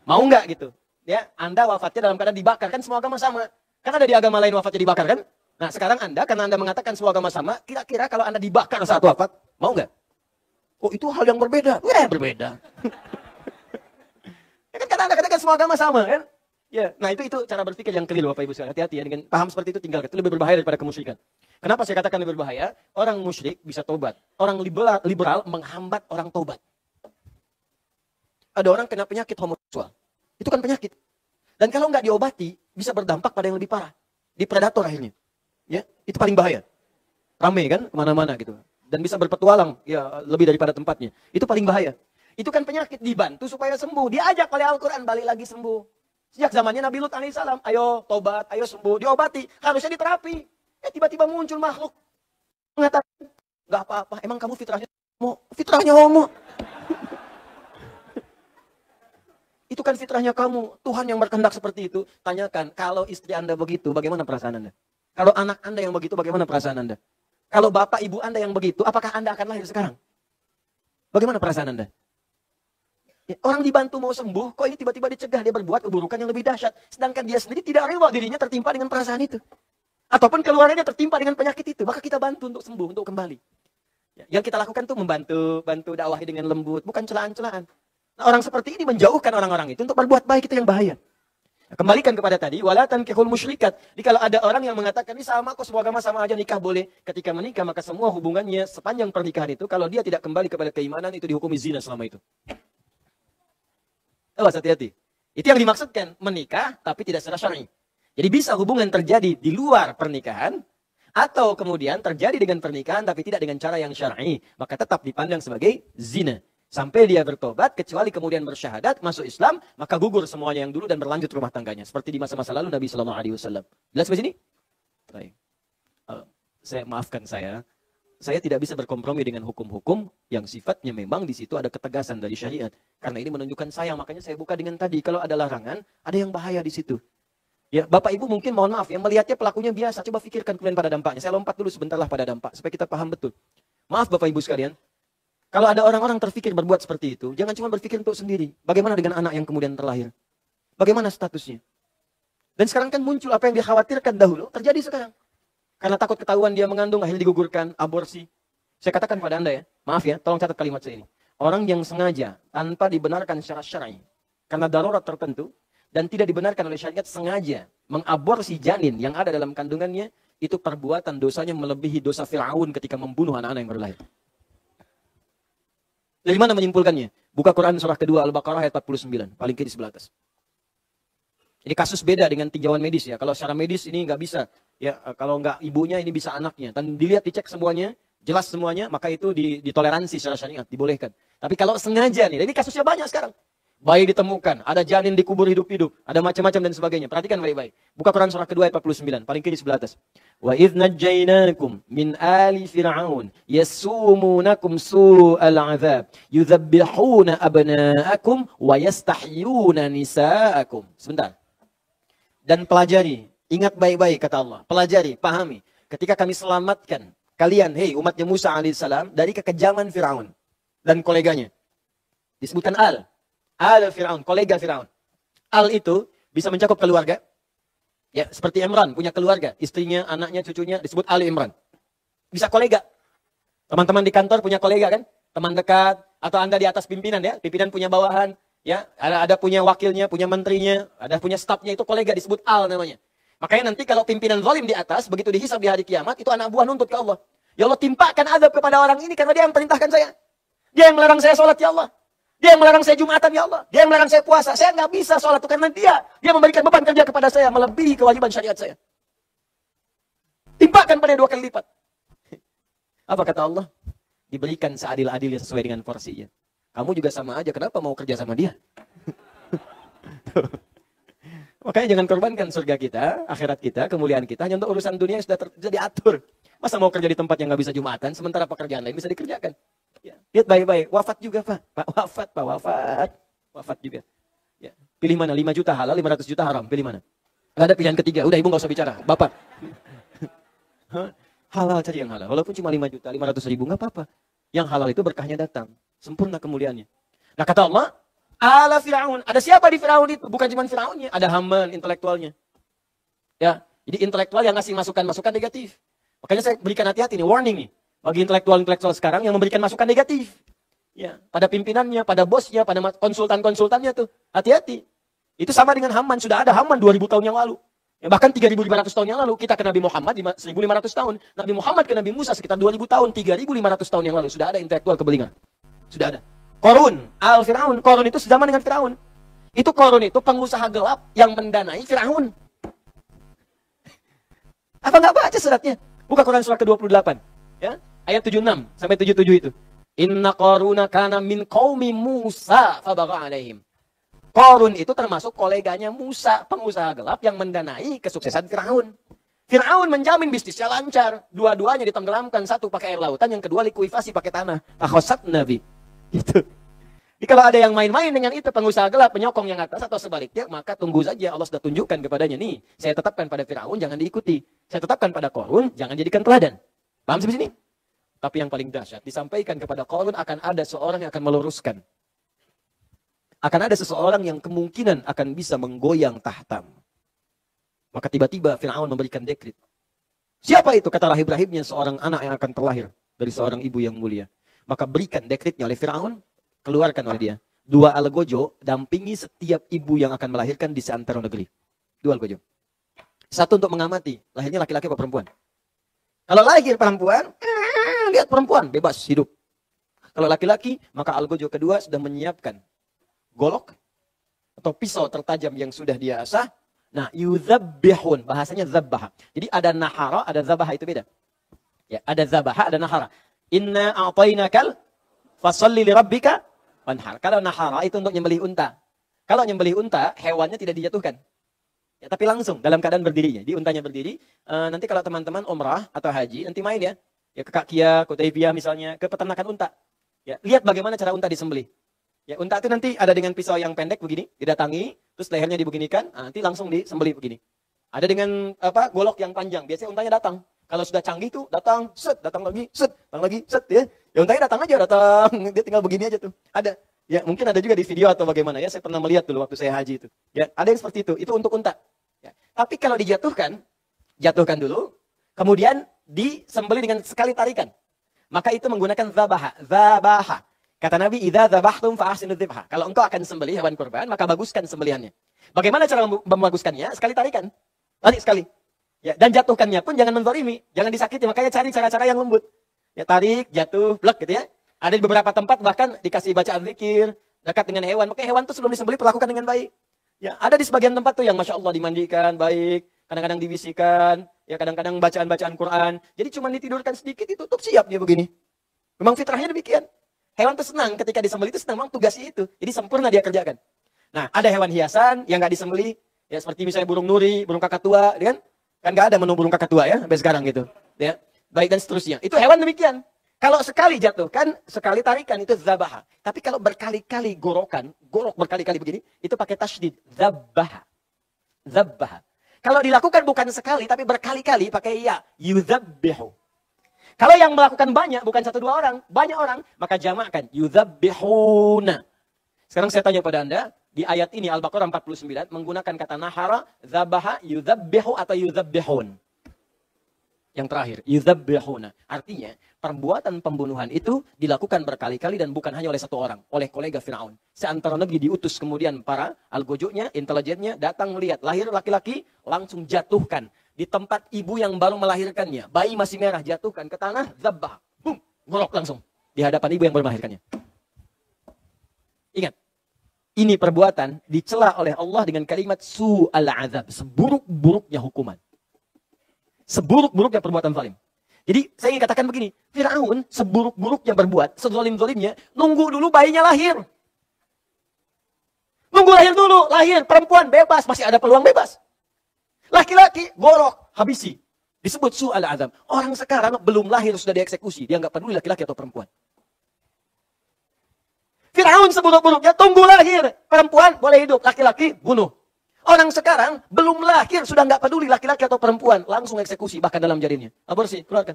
Mau nggak gitu? Ya, Anda wafatnya dalam keadaan dibakar, kan semua agama sama. Kan ada di agama lain wafatnya dibakar kan? Nah, sekarang Anda, karena Anda mengatakan semua agama sama, kira-kira kalau Anda dibakar saat wafat, mau nggak? Oh, itu hal yang berbeda. Berbeda. Ya kan karena Anda katakan semua agama sama kan? Ya, nah itu cara berpikir yang keliru Bapak Ibu sekalian. Hati-hati ya dengan paham seperti itu tinggal. Itu lebih berbahaya daripada kemusyrikan. Kenapa saya katakan lebih berbahaya? Orang musyrik bisa tobat. Orang liberal menghambat orang tobat. Ada orang kena penyakit homoseksual. Itu kan penyakit. Dan kalau nggak diobati, bisa berdampak pada yang lebih parah. Di predator akhirnya. Ya, itu paling bahaya. Rame kan, kemana-mana gitu. Dan bisa berpetualang, ya lebih daripada tempatnya. Itu paling bahaya. Itu kan penyakit, dibantu supaya sembuh. Diajak oleh Al-Quran, balik lagi sembuh. Sejak zamannya Nabi Lut alaihissalam, ayo tobat, ayo sembuh, diobati. Harusnya diterapi. Tiba-tiba muncul makhluk. Mengatakan, nggak apa-apa, emang kamu fitrahnya homo. Itu kan fitrahnya kamu. Tuhan yang berkehendak seperti itu. Tanyakan, kalau istri Anda begitu, bagaimana perasaan Anda? Kalau anak Anda yang begitu, bagaimana perasaan Anda? Kalau bapak ibu Anda yang begitu, apakah Anda akan lahir sekarang? Bagaimana perasaan Anda? Ya, orang dibantu mau sembuh, kok ini tiba-tiba dicegah, dia berbuat keburukan yang lebih dahsyat. Sedangkan dia sendiri tidak rela dirinya tertimpa dengan perasaan itu. Ataupun keluarganya tertimpa dengan penyakit itu. Maka kita bantu untuk sembuh, untuk kembali. Ya, yang kita lakukan itu bantu dakwahi dengan lembut, bukan celaan-celaan. Nah, orang seperti ini menjauhkan orang-orang itu untuk berbuat baik, itu yang bahaya. Nah, kembalikan kepada tadi, wala tankihul musyrikat. Jadi kalau ada orang yang mengatakan ini sama kok, semua agama sama aja, nikah boleh. Ketika menikah maka semua hubungannya sepanjang pernikahan itu, kalau dia tidak kembali kepada keimanan, itu dihukumi zina selama itu. Awas, hati-hati. Itu yang dimaksudkan menikah tapi tidak secara syar'i. Jadi bisa hubungan terjadi di luar pernikahan atau kemudian terjadi dengan pernikahan tapi tidak dengan cara yang syar'i, maka tetap dipandang sebagai zina. Sampai dia bertobat, kecuali kemudian bersyahadat, masuk Islam, maka gugur semuanya yang dulu dan berlanjut rumah tangganya. Seperti di masa-masa lalu Nabi SAW. Jelas sampai sini? Baik. Maafkan saya tidak bisa berkompromi dengan hukum-hukum yang sifatnya memang di situ ada ketegasan dari syariat. Karena ini menunjukkan sayang, makanya saya buka dengan tadi. Kalau ada larangan, ada yang bahaya di situ. Ya, Bapak Ibu mungkin mohon maaf, yang melihatnya pelakunya biasa. Coba pikirkan kemudian pada dampaknya. Saya lompat dulu sebentarlah pada dampak, supaya kita paham betul. Maaf Bapak Ibu sekalian. Kalau ada orang-orang terfikir berbuat seperti itu, jangan cuma berpikir untuk sendiri. Bagaimana dengan anak yang kemudian terlahir? Bagaimana statusnya? Dan sekarang kan muncul apa yang dikhawatirkan dahulu, terjadi sekarang. Karena takut ketahuan dia mengandung, akhirnya digugurkan, aborsi. Saya katakan pada Anda ya, maaf ya, tolong catat kalimat saya ini. Orang yang sengaja, tanpa dibenarkan secara syar'i, karena darurat tertentu, dan tidak dibenarkan oleh syariat, sengaja mengaborsi janin yang ada dalam kandungannya, itu perbuatan dosanya melebihi dosa Fir'aun ketika membunuh anak-anak yang baru lahir. Dari mana menyimpulkannya? Buka Quran surah kedua Al-Baqarah ayat 49, paling kiri sebelah atas. Ini kasus beda dengan tinjauan medis ya. Kalau secara medis ini nggak bisa. Ya, kalau nggak ibunya ini bisa anaknya. Dan dilihat, dicek semuanya, jelas semuanya, maka itu ditoleransi secara syariat, dibolehkan. Tapi kalau sengaja nih, ini kasusnya banyak sekarang. Bayi ditemukan, ada janin dikubur hidup-hidup, ada macam-macam dan sebagainya. Perhatikan baik-baik. Buka Quran surah kedua ayat 49, paling kiri sebelah atas. Wa idh najjaynakum min ali fir'aun yasumunakum su'al 'adzab yudzabbihuna abna'akum wa yastahyuna nisa'akum. Sebentar. Dan pelajari, ingat baik-baik kata Allah. Pelajari, pahami. Ketika kami selamatkan kalian, hei umatnya Musa alaihissalam, dari kekejaman Fir'aun dan koleganya. Disebutkan Al Fir'aun, kolega Fir'aun. Al itu bisa mencakup keluarga. Ya, seperti Imran punya keluarga, istrinya, anaknya, cucunya disebut Ali Imran. Bisa kolega. Teman-teman di kantor punya kolega kan? Teman dekat atau Anda di atas pimpinan ya, pimpinan punya bawahan. Ya, ada punya wakilnya, punya menterinya, ada punya stafnya, itu kolega disebut al namanya. Makanya nanti kalau pimpinan zalim di atas, begitu dihisab di hari kiamat, itu anak buah nuntut ke Allah. Ya Allah, timpakan azab kepada orang ini karena dia yang perintahkan saya. Dia yang melarang saya sholat, ya Allah. Dia yang melarang saya Jumatan, ya Allah. Dia yang melarang saya puasa. Saya nggak bisa sholat itu karena dia memberikan beban kerja kepada saya melebihi kewajiban syariat saya. Timpakan pada 2 kali lipat. Apa kata Allah? Diberikan seadil-adilnya sesuai dengan porsinya. Kamu juga sama aja, kenapa mau kerja sama dia? Makanya jangan korbankan surga kita, akhirat kita, kemuliaan kita hanya untuk urusan dunia yang sudah diatur. Masa mau kerja di tempat yang nggak bisa Jumatan, sementara pekerjaan lain bisa dikerjakan. Ya. Lihat baik-baik, wafat juga Pak. Wafat juga. Ya. Pilih mana, 5 juta halal, 500 juta haram, pilih mana? Gak ada pilihan ketiga, udah ibu nggak usah bicara, Bapak. Halal, cari yang halal, walaupun cuma 5 juta, 500 ribu, nggak apa-apa. Yang halal itu berkahnya datang, sempurna kemuliaannya. Nah kata Allah, ala Fir'aun. Ada siapa di Fir'aun itu? Bukan cuma Fir'aunnya, ada Haman, intelektualnya. Ya, jadi intelektual yang ngasih masukan-masukan negatif. Makanya saya berikan hati-hati nih, warning nih. Bagi intelektual-intelektual sekarang yang memberikan masukan negatif. Ya, pada pimpinannya, pada bosnya, pada konsultan-konsultannya tuh. Hati-hati. Itu sama dengan Haman. Sudah ada Haman 2000 tahun yang lalu. Ya, bahkan 3.500 tahun yang lalu. Kita ke Nabi Muhammad 1.500 tahun. Nabi Muhammad ke Nabi Musa sekitar 2.000 tahun. 3.500 tahun yang lalu. Sudah ada intelektual kebelingan. Sudah ada. Korun, Al-Fir'aun. Korun itu sezaman dengan Fir'aun. Itu Korun itu pengusaha gelap yang mendanai Fir'aun. Apa nggak baca suratnya? Buka Quran surat ke-28. Ya, ayat 76 sampai 77 itu. Inna Qaruna kana min qaumi Musa fabagha alaihim. Qarun itu termasuk koleganya Musa, pengusaha gelap yang mendanai kesuksesan Firaun. Firaun menjamin bisnisnya lancar. Dua-duanya ditenggelamkan, satu pakai air lautan, yang kedua likuifasi pakai tanah. Akhosat Nabi. Gitu. Jadi kalau ada yang main-main dengan itu, pengusaha gelap, penyokong yang atas atau sebaliknya, maka tunggu saja, Allah sudah tunjukkan kepadanya. Nih, saya tetapkan pada Firaun, jangan diikuti. Saya tetapkan pada Qarun, jangan jadikan teladan. Paham sampai sini? Tapi yang paling dahsyat, disampaikan kepada Qarun akan ada seorang yang akan meluruskan. Akan ada seseorang yang kemungkinan akan bisa menggoyang tahtam. Maka tiba-tiba Fir'aun memberikan dekret. Siapa itu? Kata rahib-rahibnya, seorang anak yang akan terlahir dari seorang ibu yang mulia. Maka berikan dekretnya oleh Fir'aun, keluarkan oleh dia. 2 algojo, dampingi setiap ibu yang akan melahirkan di seantero negeri. 2 algojo. 1 untuk mengamati, lahirnya laki-laki atau perempuan. Kalau lahir perempuan, lihat perempuan, bebas hidup. Kalau laki-laki, maka algojo kedua sudah menyiapkan golok atau pisau tertajam yang sudah dia asah. Nah, yuzabbihun, bahasanya zabbaha. Jadi ada nahara, ada zabaha, itu beda. Ya, ada zabaha, ada nahara. Inna a'tainakal fasalli li rabbika wanhar. Kalau nahara itu untuk nyembelih unta. Kalau nyembelih unta, hewannya tidak dijatuhkan. Ya, tapi langsung dalam keadaan berdirinya. Di untanya berdiri. Nanti kalau teman-teman umrah atau haji, nanti main ya. Ya ke Kakia, ke Hudaybiyah misalnya, ke peternakan unta. Ya, lihat bagaimana cara unta disembelih. Ya, unta itu nanti ada dengan pisau yang pendek begini, didatangi, terus lehernya dibeginikan, nanti langsung disembelih begini. Ada dengan golok yang panjang, biasanya untanya datang. Kalau sudah canggih tuh, datang, set, datang lagi, set, ya. Ya untanya datang aja, datang, dia tinggal begini aja tuh. Ada. Ya, mungkin ada juga di video atau bagaimana ya, saya pernah melihat dulu waktu saya haji itu. Ya, ada yang seperti itu untuk unta. Ya. Tapi kalau dijatuhkan, jatuhkan dulu, kemudian disembelih dengan sekali tarikan. Maka itu menggunakan zabaha. Kata Nabi, idza dzabhtum fa ahsinu dzibha. Kalau engkau akan sembelih hewan kurban, maka baguskan sembelihannya. Bagaimana cara membaguskannya? Sekali tarikan. Tarik sekali. Ya, dan jatuhkannya pun jangan menzalimi, jangan disakiti, makanya cari cara-cara yang lembut. Ya, tarik, jatuh, blek gitu ya. Ada di beberapa tempat bahkan dikasih bacaan zikir dekat dengan hewan. Makanya hewan itu sebelum disembelih perlakukan dengan baik. Ya, ada di sebagian tempat tuh yang Masya Allah dimandikan baik, kadang-kadang dibisikan, ya kadang-kadang bacaan-bacaan Quran. Jadi cuma ditidurkan sedikit, ditutup, siap dia begini. Memang fitrahnya demikian. Hewan itu senang ketika disembelih, itu senang, memang tugasnya itu. Jadi sempurna dia kerjakan. Nah, ada hewan hiasan yang nggak disembelih, ya seperti misalnya burung nuri, burung kakatua, kan? Kan nggak ada menu burung kakatua ya, sampai sekarang gitu. Ya, baik dan seterusnya. Itu hewan demikian. Kalau sekali jatuhkan, sekali tarikan, itu zabaha. Tapi kalau berkali-kali gorok berkali-kali begini, itu pakai tasydid, zabaha. Zabaha. Kalau dilakukan bukan sekali, tapi berkali-kali pakai ya, yuzabbihu. Kalau yang melakukan banyak, bukan 1-2 orang, banyak orang, maka jamakkan. Yuzabbihuna. Sekarang saya tanya pada Anda, di ayat ini Al-Baqarah 49, menggunakan kata nahara, zabaha, yuzabbihu atau yuzabbihun. Yang terakhir, yudzabbihuna. Artinya, perbuatan pembunuhan itu dilakukan berkali-kali dan bukan hanya oleh satu orang, oleh kolega Firaun. Seantara negeri diutus kemudian para algojonya, intelijennya datang melihat lahir laki-laki, langsung jatuhkan di tempat ibu yang baru melahirkannya. Bayi masih merah, jatuhkan ke tanah, zabbah, bum, ngorok langsung di hadapan ibu yang baru melahirkannya. Ingat, ini perbuatan dicela oleh Allah dengan kalimat su'al azab, seburuk-buruknya hukuman. Seburuk-buruknya perbuatan zalim. Jadi saya ingin katakan begini, Firaun seburuk-buruknya berbuat, sezalim-zalimnya, nunggu dulu bayinya lahir. Nunggu lahir dulu, lahir, perempuan bebas, masih ada peluang bebas. Laki-laki, gorok, habisi. Disebut su'al azab. Orang sekarang belum lahir sudah dieksekusi, dia nggak peduli laki-laki atau perempuan. Firaun seburuk-buruknya, tunggu lahir, perempuan boleh hidup, laki-laki bunuh. Orang sekarang belum lahir sudah nggak peduli laki-laki atau perempuan, langsung eksekusi bahkan dalam jarinnya. Aborsi, keluarkan.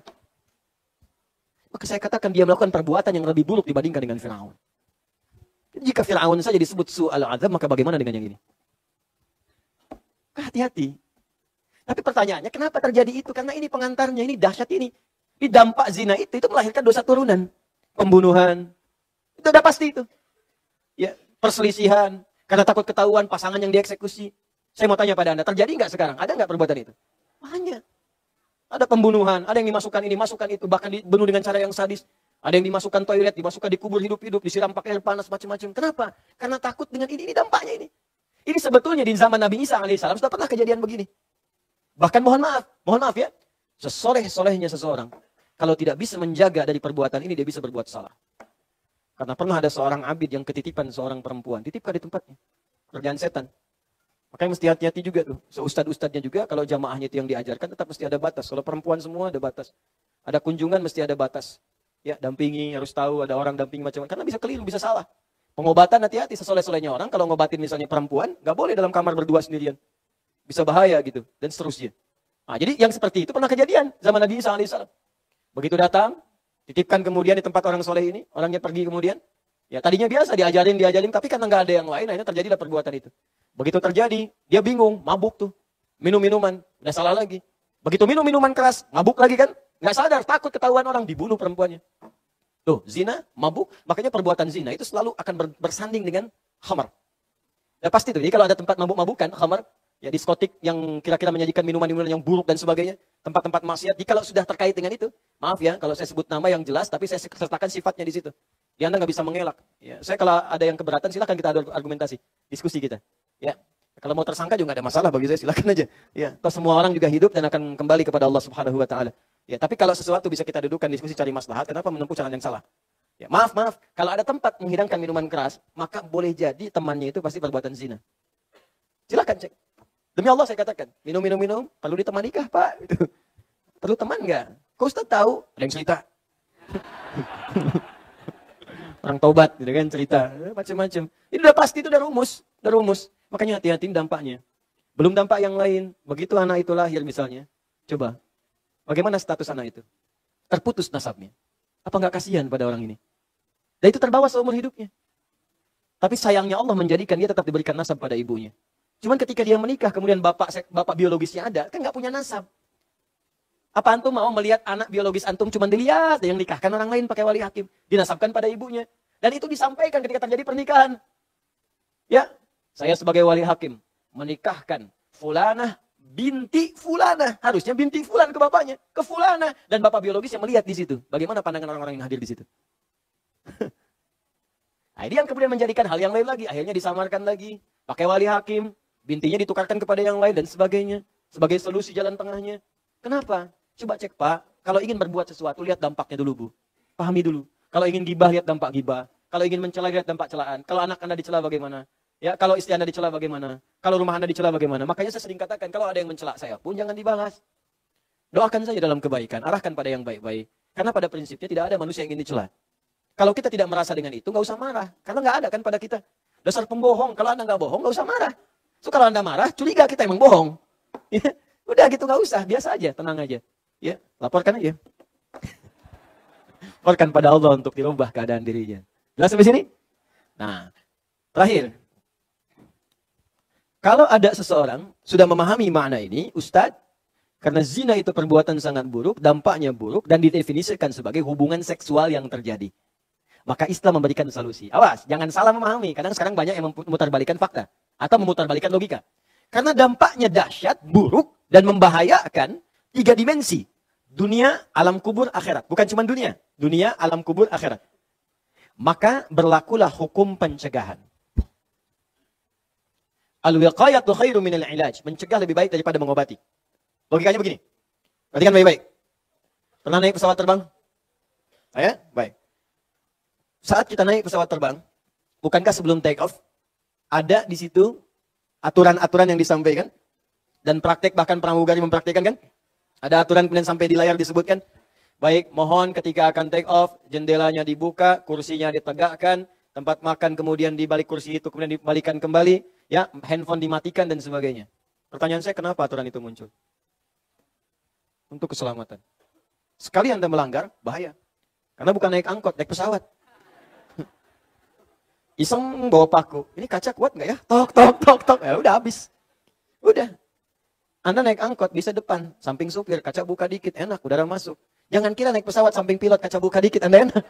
Maka saya katakan dia melakukan perbuatan yang lebih buruk dibandingkan dengan Firaun. Jika Firaun saja disebut su'al azab, maka bagaimana dengan yang ini? Hati-hati. Tapi pertanyaannya, kenapa terjadi itu? Karena ini pengantarnya, ini dahsyat ini. Di dampak zina itu melahirkan dosa turunan. Pembunuhan. Itu udah pasti itu. Ya, perselisihan. Karena takut ketahuan pasangan yang dieksekusi. Saya mau tanya pada Anda, terjadi nggak sekarang? Ada nggak perbuatan itu? Banyak. Ada pembunuhan, ada yang dimasukkan ini, masukkan itu, bahkan dibunuh dengan cara yang sadis. Ada yang dimasukkan toilet, dimasukkan dikubur hidup-hidup, disiram pakai air panas, macam-macam. Kenapa? Karena takut dengan ini dampaknya ini. Ini sebetulnya di zaman Nabi Isa alaihissalam sudah pernah kejadian begini. Bahkan mohon maaf ya, sesoleh-solehnya seseorang, kalau tidak bisa menjaga dari perbuatan ini, dia bisa berbuat salah. Karena pernah ada seorang abid yang ketitipan seorang perempuan, titipkan di tempatnya. Kerjaan setan. Makanya mesti hati-hati juga tuh. Seustad-ustadnya juga, kalau jamaahnya itu yang diajarkan, tetap mesti ada batas. Kalau perempuan semua ada batas. Ada kunjungan mesti ada batas. Ya, dampingi, harus tahu, ada orang dampingi macam-macam. Karena bisa keliru, bisa salah. Pengobatan hati-hati, sesoleh-solehnya orang, kalau ngobatin misalnya perempuan, nggak boleh dalam kamar berdua sendirian. Bisa bahaya gitu, dan seterusnya. Nah, jadi yang seperti itu pernah kejadian, zaman Nabi Isa alaihissalam. Begitu datang, titipkan kemudian di tempat orang soleh ini, orangnya pergi kemudian. Ya tadinya biasa diajarin, tapi karena nggak ada yang lain, akhirnya terjadilah perbuatan itu. Begitu terjadi, dia bingung, mabuk tuh. Minum minuman, udah salah lagi. Begitu minum minuman keras, mabuk lagi kan. Nggak sadar, takut ketahuan orang, dibunuh perempuannya. Tuh, zina, mabuk, makanya perbuatan zina itu selalu akan bersanding dengan khamar. Ya pasti tuh, jadi kalau ada tempat mabuk-mabukan, khamar, ya diskotik yang kira-kira menyajikan minuman-minuman yang buruk dan sebagainya, tempat-tempat maksiat, jika sudah terkait dengan itu, maaf ya, kalau saya sebut nama yang jelas, tapi saya sertakan sifatnya di situ. Ya Anda nggak bisa mengelak. Ya, saya kalau ada yang keberatan, silakan kita adu argumentasi, diskusi kita. Ya, kalau mau tersangka juga nggak ada masalah bagi saya, silakan aja. Ya, toh semua orang juga hidup dan akan kembali kepada Allah Subhanahu Wa Taala. Ya, tapi kalau sesuatu bisa kita dudukkan diskusi cari maslahat, kenapa menempuh jalan yang salah? Ya, maaf, kalau ada tempat menghidangkan minuman keras, maka boleh jadi temannya itu pasti perbuatan zina. Silakan cek. Demi Allah saya katakan, minum, perlu ditemani kah Pak? Gitu. Perlu teman nggak? Kau Ustaz tahu? Ada yang cerita. Orang taubat, gitu kan cerita, macam-macam. Ini udah pasti, itu udah rumus. Makanya hati-hati dampaknya. Belum dampak yang lain. Begitu anak itu lahir misalnya, coba, bagaimana status anak itu? Terputus nasabnya. Apa nggak kasihan pada orang ini? Dan itu terbawa seumur hidupnya. Tapi sayangnya Allah menjadikan dia tetap diberikan nasab pada ibunya. Cuman ketika dia menikah, kemudian bapak biologisnya ada, kan nggak punya nasab. Apa antum mau melihat anak biologis antum cuma dilihat, yang nikahkan orang lain pakai wali hakim, dinasabkan pada ibunya. Dan itu disampaikan ketika terjadi pernikahan. Ya, saya sebagai wali hakim menikahkan fulanah binti fulanah, harusnya binti fulan ke bapaknya, ke fulanah, dan bapak biologis yang melihat di situ. Bagaimana pandangan orang-orang yang hadir di situ? Nah, ini yang kemudian menjadikan hal yang lain lagi, akhirnya disamarkan lagi, pakai wali hakim, bintinya ditukarkan kepada yang lain dan sebagainya, sebagai solusi jalan tengahnya. Kenapa? Coba cek Pak, kalau ingin berbuat sesuatu, lihat dampaknya dulu Bu. Pahami dulu. Kalau ingin gibah, lihat dampak gibah. Kalau ingin mencela, lihat dampak celaan. Kalau anak Anda dicela bagaimana? Ya, kalau istri Anda dicela bagaimana? Kalau rumah Anda dicela bagaimana? Makanya saya sering katakan, kalau ada yang mencela saya pun jangan dibahas. Doakan saja dalam kebaikan, arahkan pada yang baik-baik. Karena pada prinsipnya tidak ada manusia yang ingin dicela. Kalau kita tidak merasa dengan itu, nggak usah marah. Karena nggak ada kan pada kita. Dasar pembohong, kalau Anda nggak bohong, nggak usah marah. So, kalau Anda marah, curiga kita emang bohong. Ya, udah gitu nggak usah, biasa aja, tenang aja. Ya, laporkan aja. Laporkan pada Allah untuk dirubah keadaan dirinya. Jelas sampai sini? Nah, terakhir. Kalau ada seseorang sudah memahami makna ini, Ustadz, Karena zina itu perbuatan sangat buruk, dampaknya buruk, dan didefinisikan sebagai hubungan seksual yang terjadi. Maka Islam memberikan solusi. Awas, jangan salah memahami. Kadang sekarang banyak yang memutarbalikkan fakta. Atau memutarbalikkan logika. Karena dampaknya dahsyat, buruk, dan membahayakan 3 dimensi. Dunia, alam kubur, akhirat. Bukan cuma dunia. Dunia, alam kubur, akhirat. Maka berlakulah hukum pencegahan. Al-wiqayatu khairu minal ilaj. Mencegah lebih baik daripada mengobati. Logikanya begini. Perhatikan baik-baik. Pernah naik pesawat terbang? Ya? Baik. Saat kita naik pesawat terbang, bukankah sebelum take off, ada di situ aturan-aturan yang disampaikan? Dan praktek, bahkan pramugari mempraktekkan kan? Ada aturan kemudian sampai di layar disebutkan. Baik, mohon ketika akan take off, jendelanya dibuka, kursinya ditegakkan, tempat makan kemudian di balik kursi itu kemudian dibalikan kembali, ya, handphone dimatikan dan sebagainya. Pertanyaan saya, kenapa aturan itu muncul? Untuk keselamatan. Sekali Anda melanggar, bahaya. Karena bukan naik angkot, naik pesawat. Iseng bawa paku. Ini kaca kuat nggak ya? Tok, tok, tok, tok. Ya udah habis. Udah. Anda naik angkot, bisa depan. Samping supir, kaca buka dikit. Enak, udara masuk. Jangan kira naik pesawat, samping pilot, kaca buka dikit. Anda enak.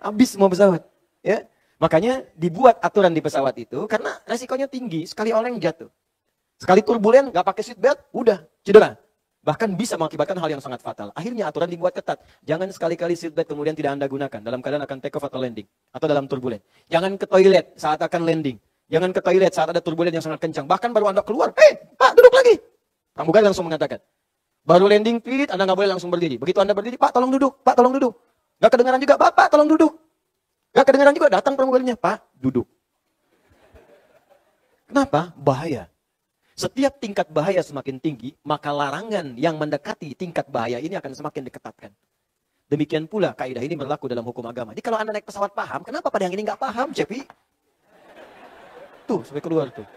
Habis semua pesawat. Ya. Makanya dibuat aturan di pesawat itu, karena resikonya tinggi. Sekali oleng jatuh. Sekali turbulen, nggak pakai seatbelt, udah cedera. Bahkan bisa mengakibatkan hal yang sangat fatal. Akhirnya aturan dibuat ketat. Jangan sekali-kali seatbelt kemudian tidak Anda gunakan dalam keadaan akan take off atau landing. Atau dalam turbulen. Jangan ke toilet saat akan landing. Jangan ke toilet saat ada turbulen yang sangat kencang. Bahkan baru Anda keluar, Pak, duduk lagi. Pramugari langsung mengatakan. Baru landing, pilot, Anda nggak boleh langsung berdiri. Begitu Anda berdiri, Pak, tolong duduk. Pak, tolong duduk. Nggak kedengaran juga, Pak, tolong duduk. Nggak kedengaran juga, datang pramugarinya. Pak, duduk. Kenapa? Bahaya. Setiap tingkat bahaya semakin tinggi, maka larangan yang mendekati tingkat bahaya ini akan semakin diketatkan. Demikian pula kaidah ini berlaku dalam hukum agama. Jadi kalau Anda naik pesawat paham, kenapa pada yang ini nggak paham, Cepi? Tuh, sampai keluar tuh.